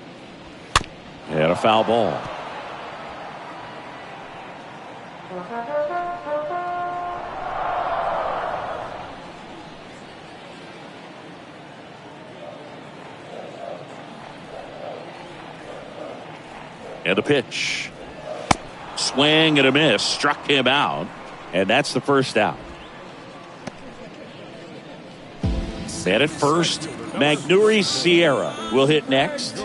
And a foul ball. And a pitch. Swing and a miss. Struck him out. And that's the first out. And at first, Magneuris Sierra will hit next.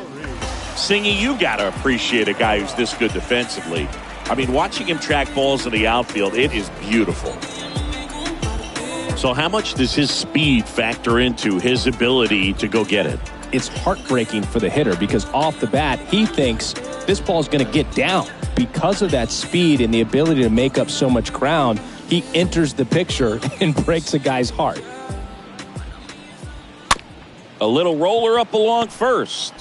Singy, you got to appreciate a guy who's this good defensively. I mean, watching him track balls in the outfield, it is beautiful. So how much does his speed factor into his ability to go get it? It's heartbreaking for the hitter because off the bat, he thinks this ball is going to get down. Because of that speed and the ability to make up so much ground, he enters the picture and breaks a guy's heart. A little roller up along first.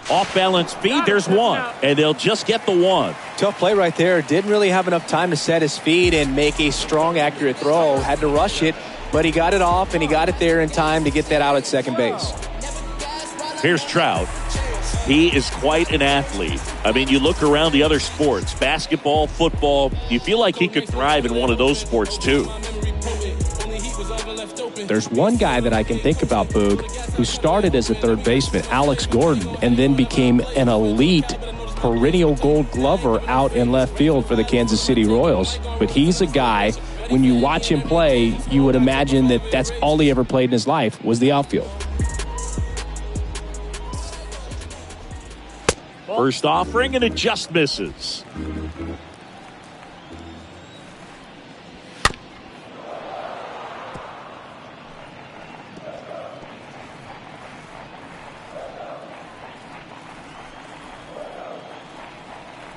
Off-balance feed, there's one. And they'll just get the one. Tough play right there. Didn't really have enough time to set his feet and make a strong, accurate throw. Had to rush it, but he got it off, and he got it there in time to get that out at second base. Here's Trout. He is quite an athlete. I mean, you look around the other sports, basketball, football, you feel like he could thrive in one of those sports too. There's one guy that I can think about, Boog, who started as a third baseman, Alex Gordon, and then became an elite perennial gold glover out in left field for the Kansas City Royals. But he's a guy, when you watch him play, you would imagine that that's all he ever played in his life was the outfield. First offering, and it just misses.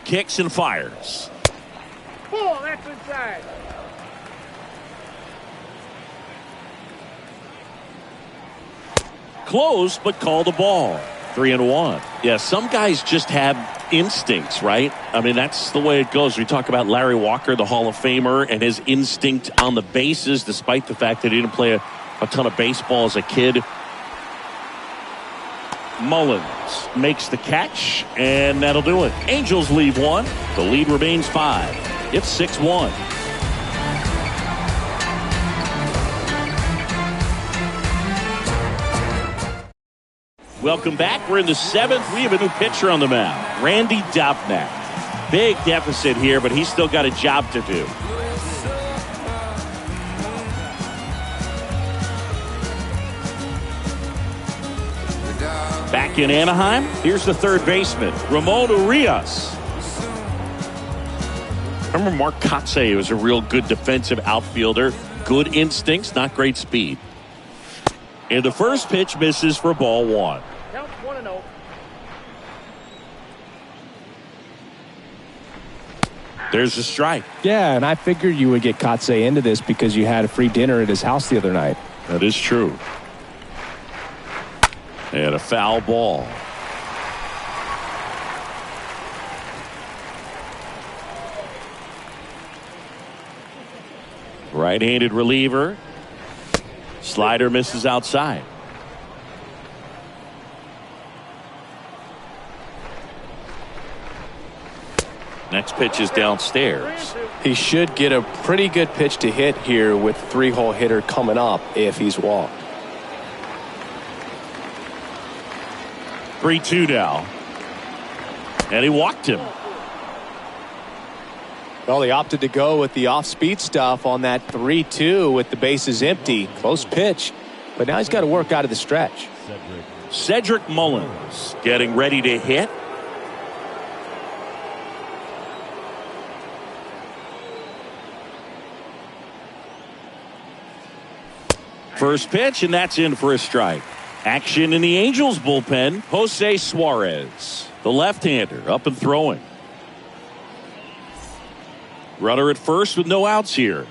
Kicks and fires. Pull, that's inside. Close, but called the ball. 3-1. Yeah, some guys just have instincts, right? I mean, that's the way it goes. We talk about Larry Walker, the Hall of Famer, and his instinct on the bases, despite the fact that he didn't play a ton of baseball as a kid. Mullins makes the catch, and that'll do it. Angels leave one. The lead remains 5. It's 6-1. Welcome back. We're in the 7th. We have a new pitcher on the mound, Randy Dobnak. Big deficit here, but he's still got a job to do. Back in Anaheim, here's the third baseman, Ramon Urias. Remember Mark Kotsay was a real good defensive outfielder. Good instincts, not great speed. And the first pitch misses for ball 1. Count 1-0. There's a strike. Yeah, and I figured you would get Kotsay into this because you had a free dinner at his house the other night. That is true. And a foul ball. Right-handed reliever. Slider misses outside. Next pitch is downstairs. He should get a pretty good pitch to hit here with 3-hole hitter coming up if he's walked. 3-2 now. And he walked him. Well, he opted to go with the off-speed stuff on that 3-2 with the bases empty. Close pitch. But now he's got to work out of the stretch. Cedric Mullins getting ready to hit. First pitch, and that's in for a strike. Action in the Angels bullpen. Jose Suarez, the left-hander, up and throwing. Runner at first with no outs here.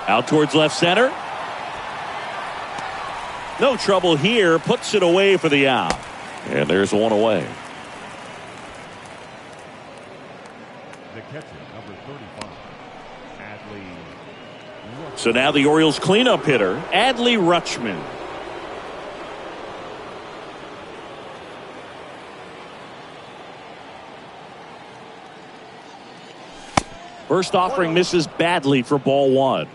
Out towards left center. No trouble here. Puts it away for the out. And there's one away. The catcher, number 35, Adley. So now the Orioles cleanup hitter, Adley Rutschman. First offering misses badly for ball one.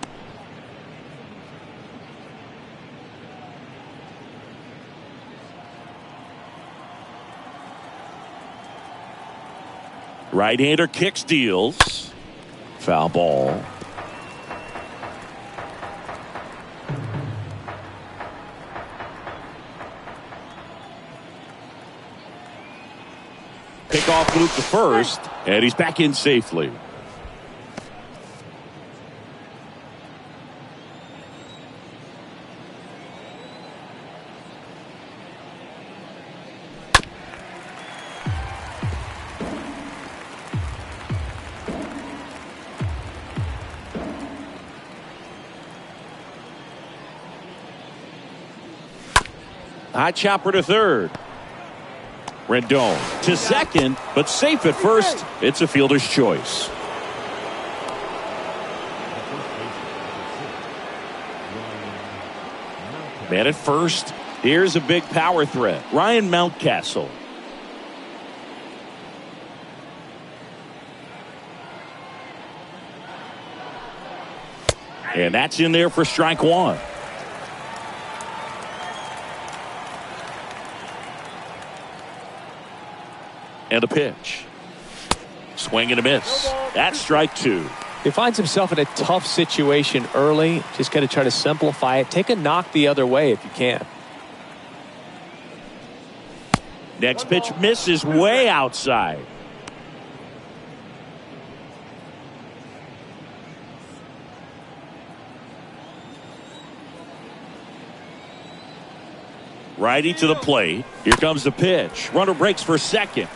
Right-hander kicks, deals. Foul ball. Pickoff move to first, and he's back in safely. High chopper to third. Rendon to second, but safe at first. It's a fielder's choice. Man at first. Here's a big power threat. Ryan Mountcastle. And that's in there for strike one. And a pitch. Swing and a miss. That's strike two. He finds himself in a tough situation early. Just got to try to simplify it. Take a knock the other way if you can. Next pitch misses way outside. Righty to the plate. Here comes the pitch. Runner breaks for second.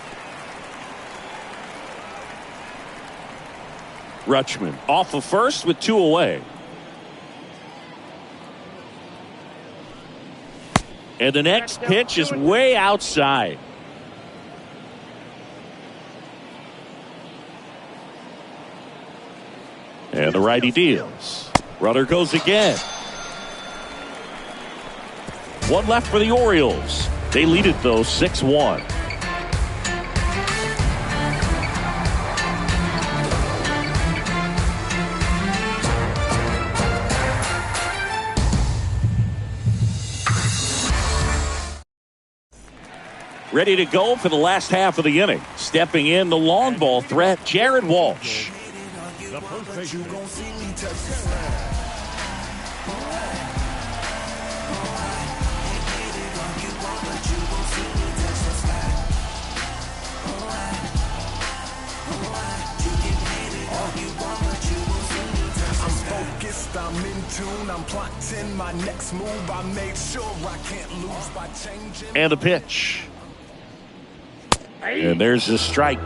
Rutschman off of first with two away. And the next pitch is way outside. And the righty deals. Runner goes again. One left for the Orioles. They lead it though 6-1. Ready to go for the last half of the inning. Stepping in the long ball threat, Jared Walsh. The first baseman. I'm in tune, I'm plotting my next move. I made sure I can't lose by changing. And a pitch. And there's a strike.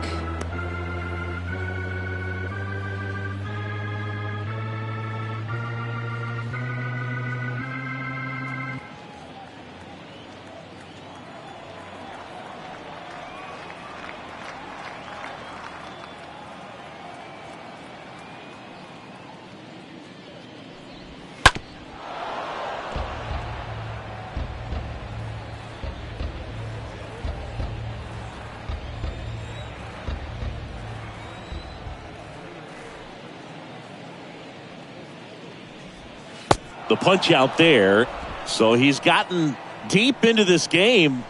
The punch out there. So he's gotten deep into this game,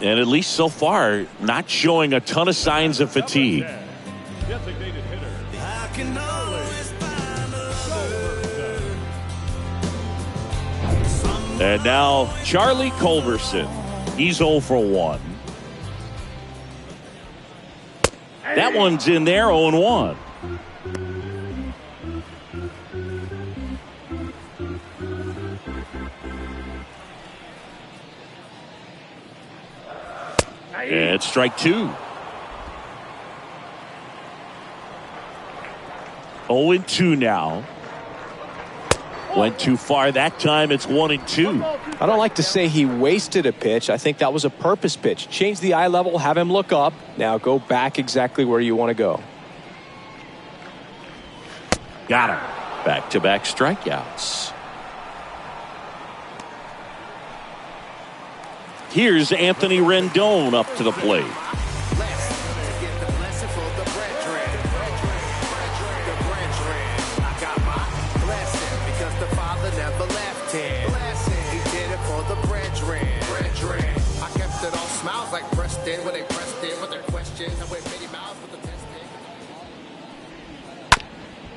and at least so far not showing a ton of signs of fatigue. Designated hitter. I can always find a And now Charlie Culberson. He's 0 for 1. That one's in there, 0-1. And strike two. 0-2 now. Went too far that time. It's 1-2. I don't like to say he wasted a pitch. I think that was a purpose pitch. Change the eye level, have him look up. Now go back exactly where you want to go. Got him. Back-to-back strikeouts. Here's Anthony Rendon up to the plate.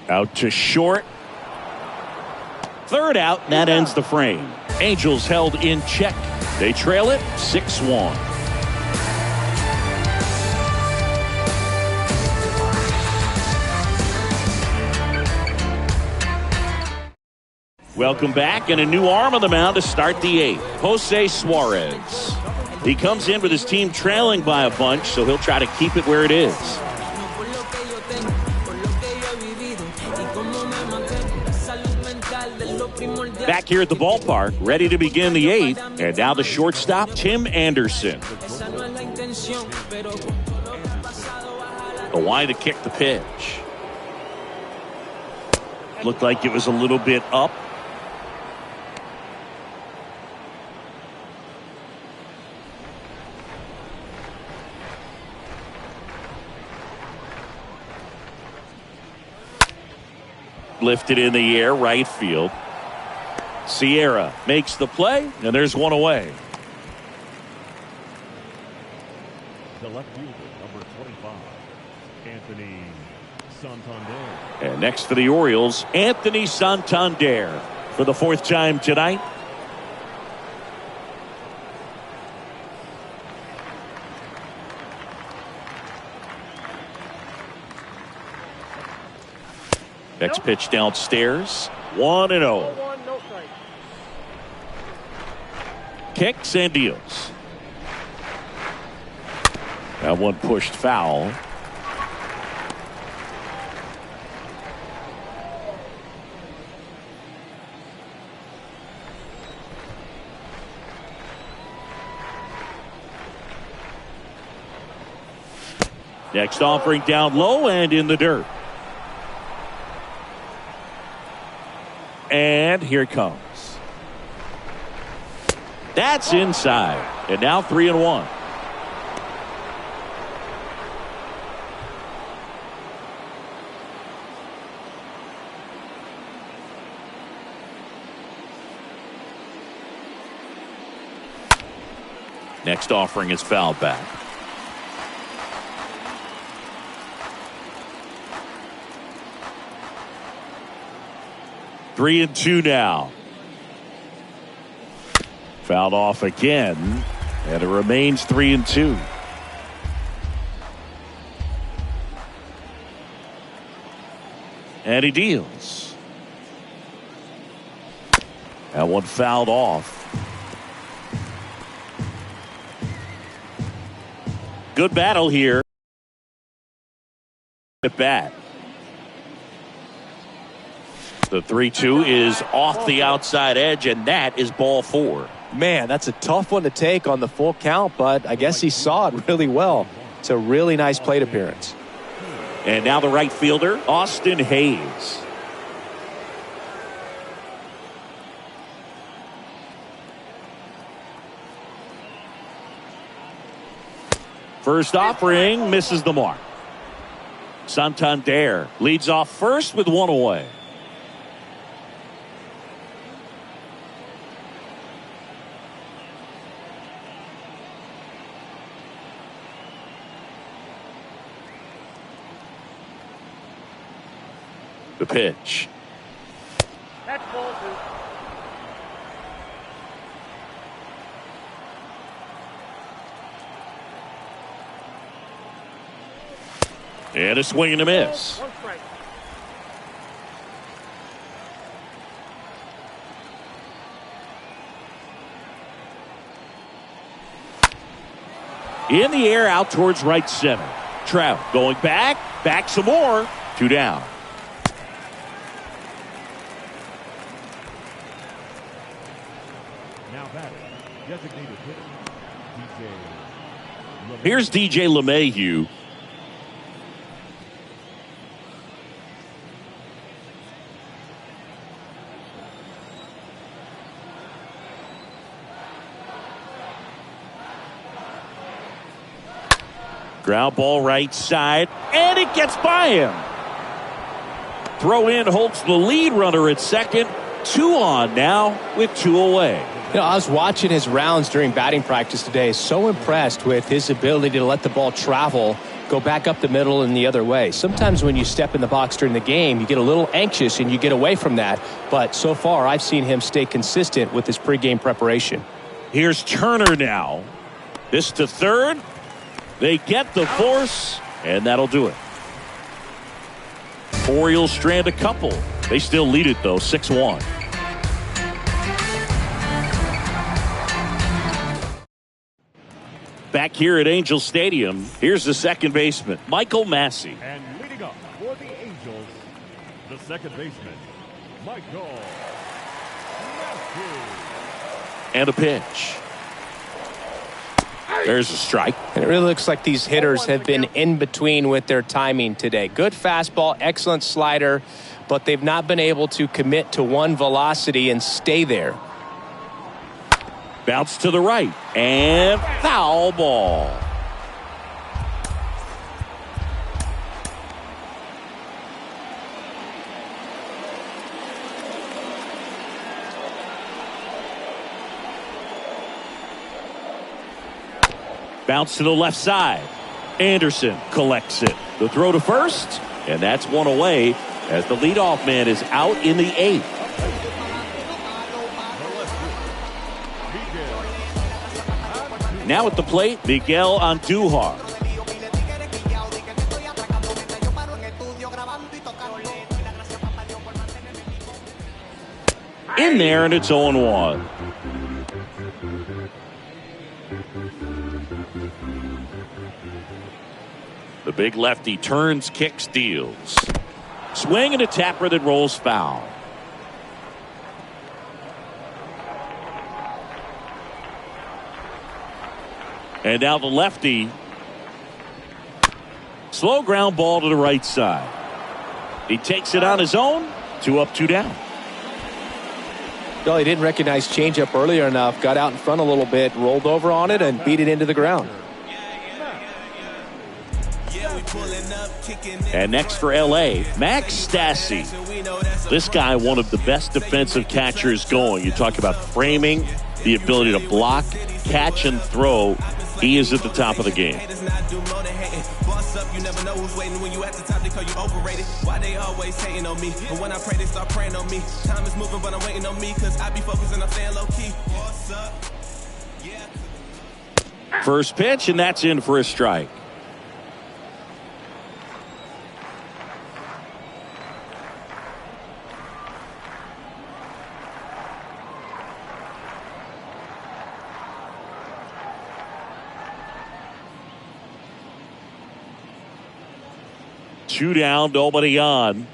Out to short. Third out, and that ends the frame. Angels held in check. They trail it 6-1. Welcome back, and a new arm on the mound to start the eighth. Jose Suarez. He comes in with his team trailing by a bunch, so he'll try to keep it where it is. Back here at the ballpark, ready to begin the eighth, and now the shortstop, Tim Anderson. The line to kick the pitch. Looked like it was a little bit up. Lifted in the air, right field. Sierra makes the play, and there's one away. The left fielder, number 25, Anthony Santander. And next for the Orioles, Anthony Santander for the fourth time tonight. Next pitch downstairs. 1-0. Kicks and deals. That one pushed foul. Next offering down low and in the dirt. And here it comes. That's inside. And now 3-1. Next offering is fouled back. Three and two now. Fouled off again, and it remains 3-2. And he deals. That one fouled off. Good battle here. At bat. The 3-2 is off the outside edge, and that is ball 4. Man, that's a tough one to take on the full count, but I guess he saw it really well. It's a really nice plate appearance. And now the right fielder, Austin Hayes. First offering misses the mark. Santander leads off first with one away. The pitch. That's ball 2. And a swing and a miss. One strike. In the air out towards right center. Trout going back some more. 2 down. Now batting, designated hitter, DJ. Here's DJ LeMahieu. Ground ball right side, and it gets by him. Throw in holds the lead runner at second. 2 on now with 2 away. You know, I was watching his rounds during batting practice today. So impressed with his ability to let the ball travel, go back up the middle and the other way. Sometimes when you step in the box during the game, you get a little anxious and you get away from that. But so far, I've seen him stay consistent with his pregame preparation. Here's Turner now. This to third. They get the force, and that'll do it. Orioles strand a couple. They still lead it, though, 6-1. Back here at Angel Stadium, here's the second baseman, Michael Massey. And leading up for the Angels, the second baseman, Michael Massey. And a pitch. There's a strike. And it really looks like these hitters have been in between with their timing today. Good fastball, excellent slider, but they've not been able to commit to one velocity and stay there. Bounce to the right, and foul ball. Bounce to the left side. Anderson collects it. The throw to first, and that's 1 away as the leadoff man is out in the 8th. Now at the plate, Miguel Andujar. In there, and it's 0-1. The big lefty turns, kicks, deals. Swing and a tapper that rolls foul. And now the lefty. Slow ground ball to the right side. He takes it on his own. 2 up, 2 down. Well, he didn't recognize changeup earlier enough. Got out in front a little bit, rolled over on it, and beat it into the ground. And next for L.A., Max Stassi. This guy, one of the best defensive catchers going. You talk about framing, the ability to block, catch, and throw. He is at the top of the game. You never know who's waiting when you at the top. They call you overrated. Why they always hating on me? But when I pray, they start praying on me. Time is moving, but I'm waiting on me. Cause I be focused and I'm staying low key. What's up? Yeah. First pitch, and that's in for a strike. Two down, nobody on.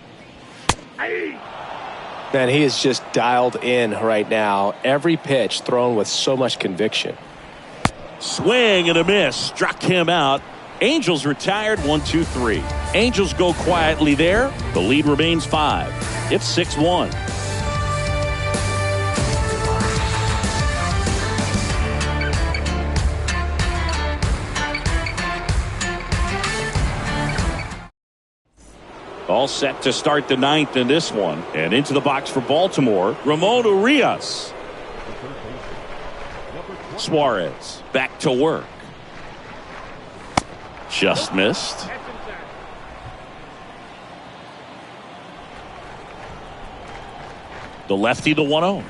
Man, he is just dialed in right now. Every pitch thrown with so much conviction. Swing and a miss. Struck him out. Angels retired 1-2-3. Angels go quietly there. The lead remains 5. It's 6-1. All set to start the 9th in this one. And into the box for Baltimore, Ramon Urias. Suarez back to work. Just missed. The lefty, the 1-0.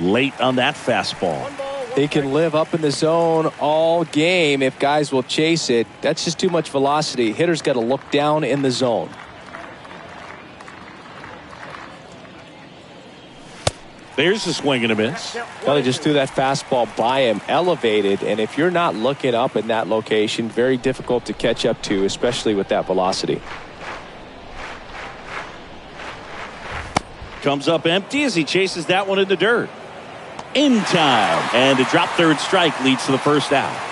Late on that fastball. He can live up in the zone all game if guys will chase it. That's just too much velocity. Hitter's got to look down in the zone. There's a swing and a miss. Well, he just threw that fastball by him, elevated, and if you're not looking up in that location, very difficult to catch up to, especially with that velocity. comes up empty as he chases that one in the dirt. In time. And a drop third strike leads to the first out.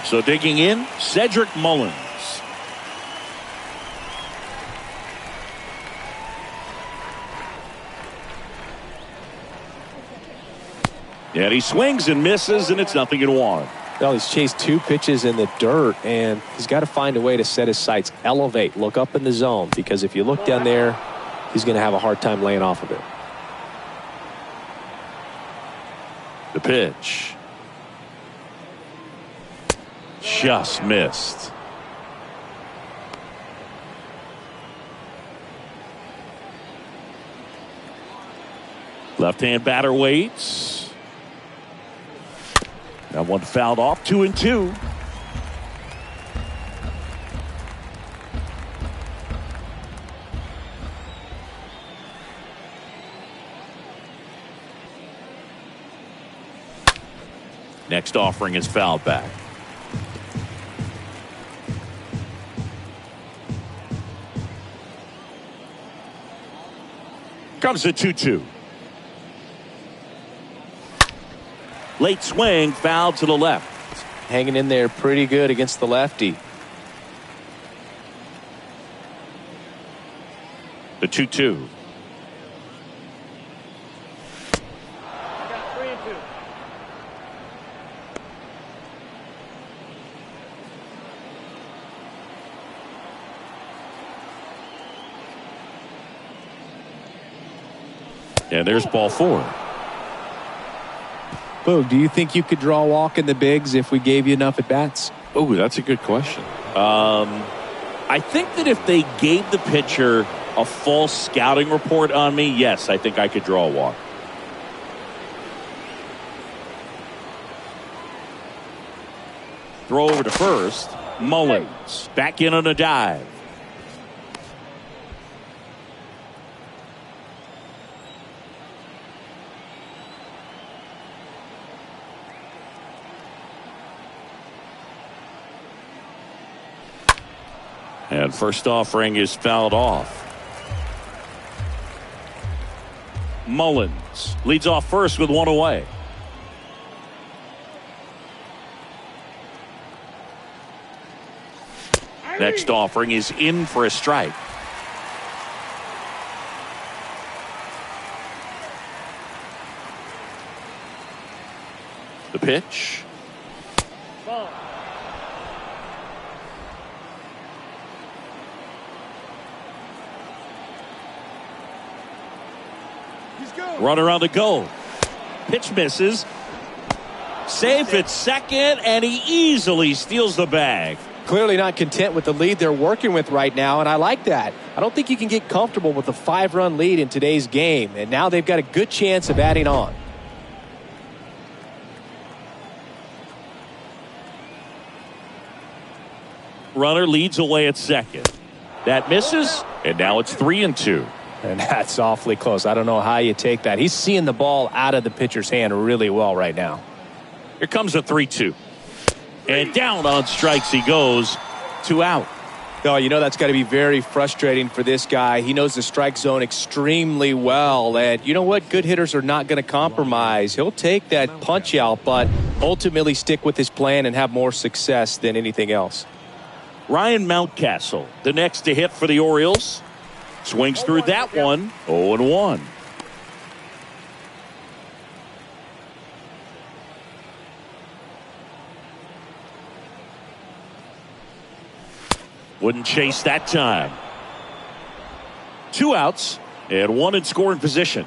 So digging in, Cedric Mullins. And he swings and misses, and it's 0-1. Well, he's chased 2 pitches in the dirt, and he's got to find a way to set his sights, elevate, look up in the zone, because if you look down there, he's going to have a hard time laying off of it. The pitch. Just missed. Left-hand batter waits. That one fouled off, 2-2. Next offering is fouled back. Comes the 2-2. Late swing, foul to the left. Hanging in there pretty good against the lefty. The 2-2. I got 3-2. And there's ball 4. Boog, do you think you could draw a walk in the bigs if we gave you enough at bats? Oh, that's a good question. I think that if they gave the pitcher a full scouting report on me, yes, I think I could draw a walk. Throw over to first. Mullins back in on a dive. And first offering is fouled off. Mullins leads off first with 1 away. Next offering is in for a strike. The pitch. Ball. Runner on the go. Pitch misses. Safe at second, and he easily steals the bag. Clearly not content with the lead they're working with right now, and I like that. I don't think you can get comfortable with a 5-run lead in today's game, and now they've got a good chance of adding on. Runner leads away at second. That misses, and now it's 3-2. And that's awfully close. I don't know how you take that. He's seeing the ball out of the pitcher's hand really well right now. Here comes a 3-2. And down on strikes he goes. 2 out. Oh, you know that's got to be very frustrating for this guy. He knows the strike zone extremely well. And you know what? Good hitters are not going to compromise. He'll take that punch out, but ultimately stick with his plan and have more success than anything else. Ryan Mountcastle, the next to hit for the Orioles. Swings through that one. 0-1. Wouldn't chase that time. 2 outs and 1 in scoring position.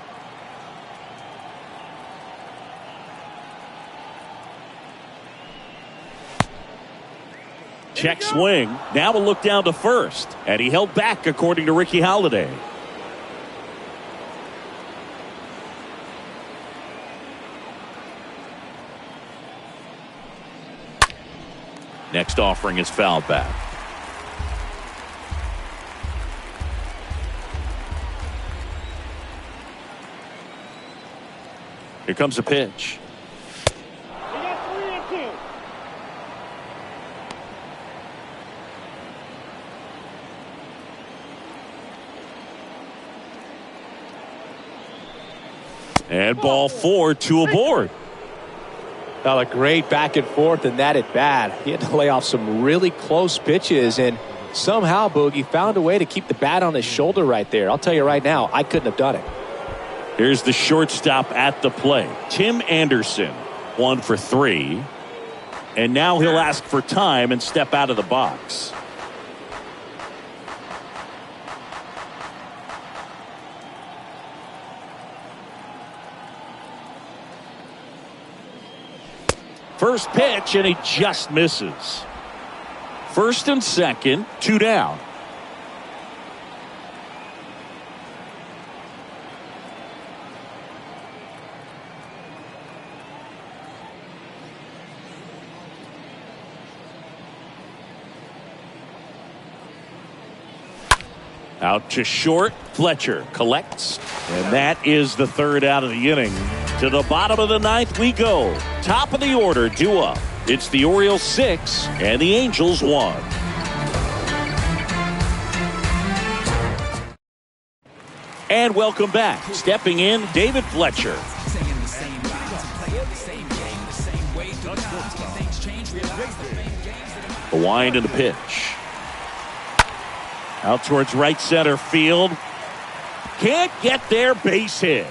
Check swing. Now a look down to first. And he held back, according to Ricky Holiday. Next offering is fouled back. Here comes a pitch. We got 3-2. And ball 4, 2 aboard. Well, a great back and forth, and that at bat. He had to lay off some really close pitches, and somehow Boogie found a way to keep the bat on his shoulder right there. I'll tell you right now, I couldn't have done it. Here's the shortstop at the plate, Tim Anderson, 1 for 3. And now he'll ask for time and step out of the box. First pitch, and he just misses. First and second, 2 down. Out to short, Fletcher collects, and that is the 3rd out of the inning. To the bottom of the 9th we go. Top of the order, due up. It's the Orioles 6 and the Angels 1. And welcome back. Stepping in, David Fletcher. The wind and the pitch. Out towards right center field. Can't get there, base hit.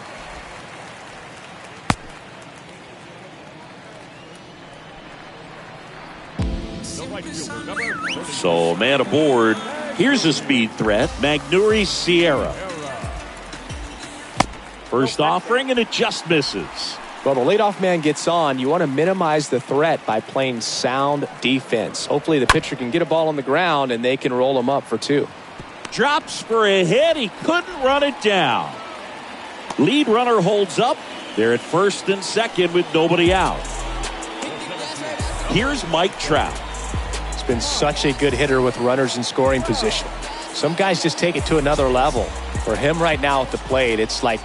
So, man aboard. Here's a speed threat, Magneuris Sierra. First offering, and it just misses. Well, the leadoff man gets on. You want to minimize the threat by playing sound defense. Hopefully the pitcher can get a ball on the ground, and they can roll him up for 2. Drops for a hit. He couldn't run it down. Lead runner holds up. They're at first and second with nobody out. Here's Mike Trout. He's been such a good hitter with runners in scoring position. Some guys just take it to another level. For him right now at the plate, it's like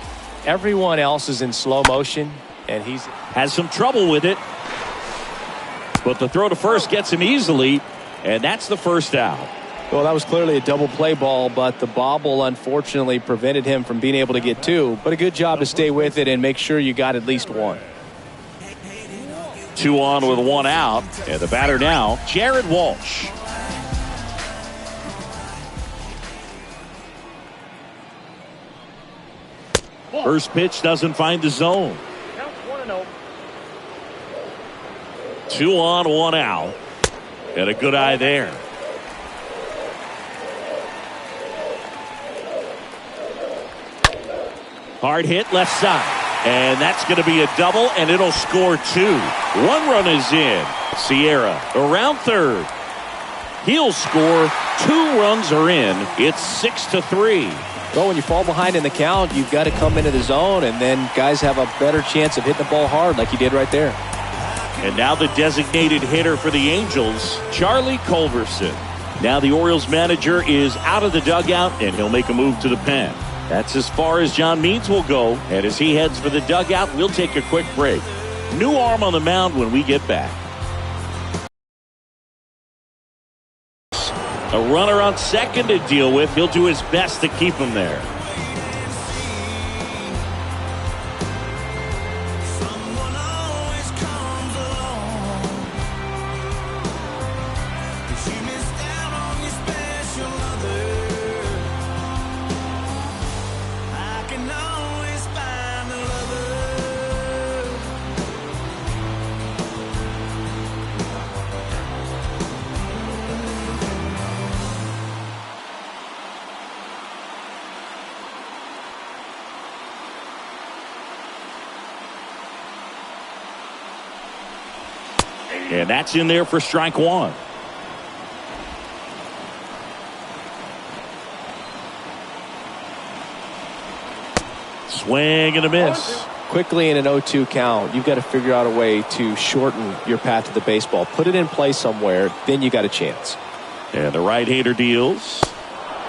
everyone else is in slow motion, and he's has some trouble with it. But the throw to first gets him easily, and that's the first out. Well, that was clearly a double play ball, but the bobble unfortunately prevented him from being able to get 2. But a good job to stay with it and make sure you got at least 1. 2 on with 1 out. And the batter now, Jared Walsh. First pitch doesn't find the zone. Counts 1-0. 2 on, 1 out. And a good eye there. Hard hit left side. And that's going to be a double, and it'll score 2. 1 run is in. Sierra around third. He'll score. 2 runs are in. It's 6-3. Well, when you fall behind in the count, you've got to come into the zone, and then guys have a better chance of hitting the ball hard like he did right there. And now the designated hitter for the Angels, Charlie Culverson. Now the Orioles manager is out of the dugout, and he'll make a move to the pen. That's as far as John Means will go. And as he heads for the dugout, we'll take a quick break. New arm on the mound when we get back. A runner on second to deal with. He'll do his best to keep him there. And that's in there for strike 1. Swing and a miss. Quickly in an 0-2 count, you've got to figure out a way to shorten your path to the baseball. Put it in play somewhere, then you got a chance. And the right-hander deals.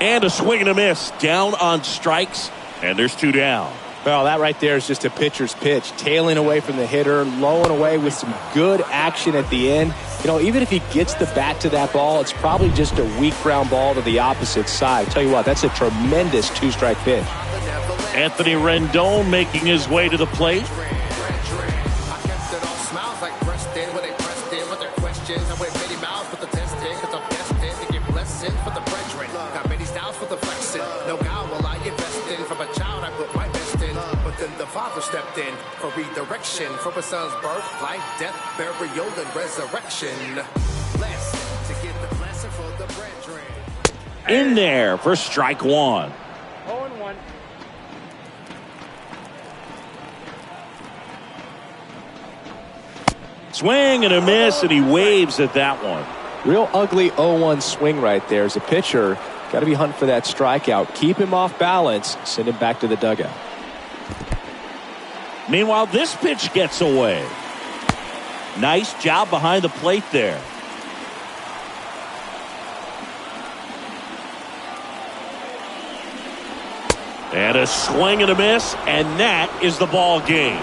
And a swing and a miss. Down on strikes. And there's 2 down. Well, that right there is just a pitcher's pitch. Tailing away from the hitter, lowing away with some good action at the end. You know, even if he gets the bat to that ball, it's probably just a weak ground ball to the opposite side. Tell you what, that's a tremendous 2-strike pitch. Anthony Rendon making his way to the plate. I kept it all smiles like Preston when they pressed in with their questions. I went many miles with the testing because I'm destined to get blessings for the brethren. Got many styles for the flexing. No God will I invest in. From a child I put my best in. But then the Father stepped in for redirection. From a son's birth, life, death, burial, and resurrection. Blessed to get the blessing for the brethren. In there for strike one. 0-1. Swing and a miss, and he waves at that one. Real ugly 0-1 swing right there. As a pitcher, got to be hunting for that strikeout. Keep him off balance. Send him back to the dugout. Meanwhile, this pitch gets away. Nice job behind the plate there. And a swing and a miss, and that is the ball game.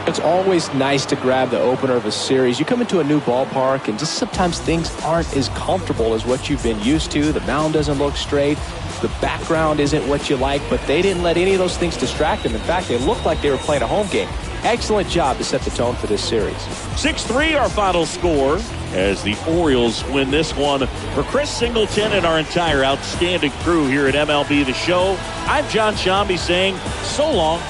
It's always nice to grab the opener of a series. You come into a new ballpark and just sometimes things aren't as comfortable as what you've been used to. The mound doesn't look straight. The background isn't what you like, but they didn't let any of those things distract them. In fact, they looked like they were playing a home game. Excellent job to set the tone for this series. 6-3 our final score as the Orioles win this one. For Chris Singleton and our entire outstanding crew here at MLB The Show, I'm John Shambi saying so long.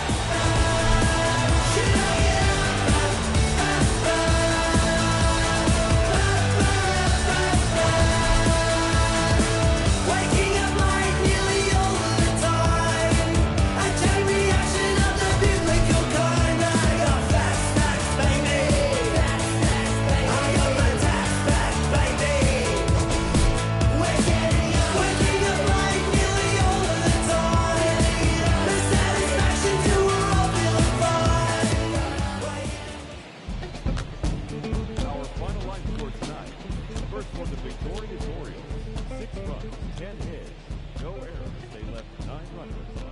Our final line score tonight. First for the victorious Orioles. 6 runs, 10 hits, no errors. They left 9 runners on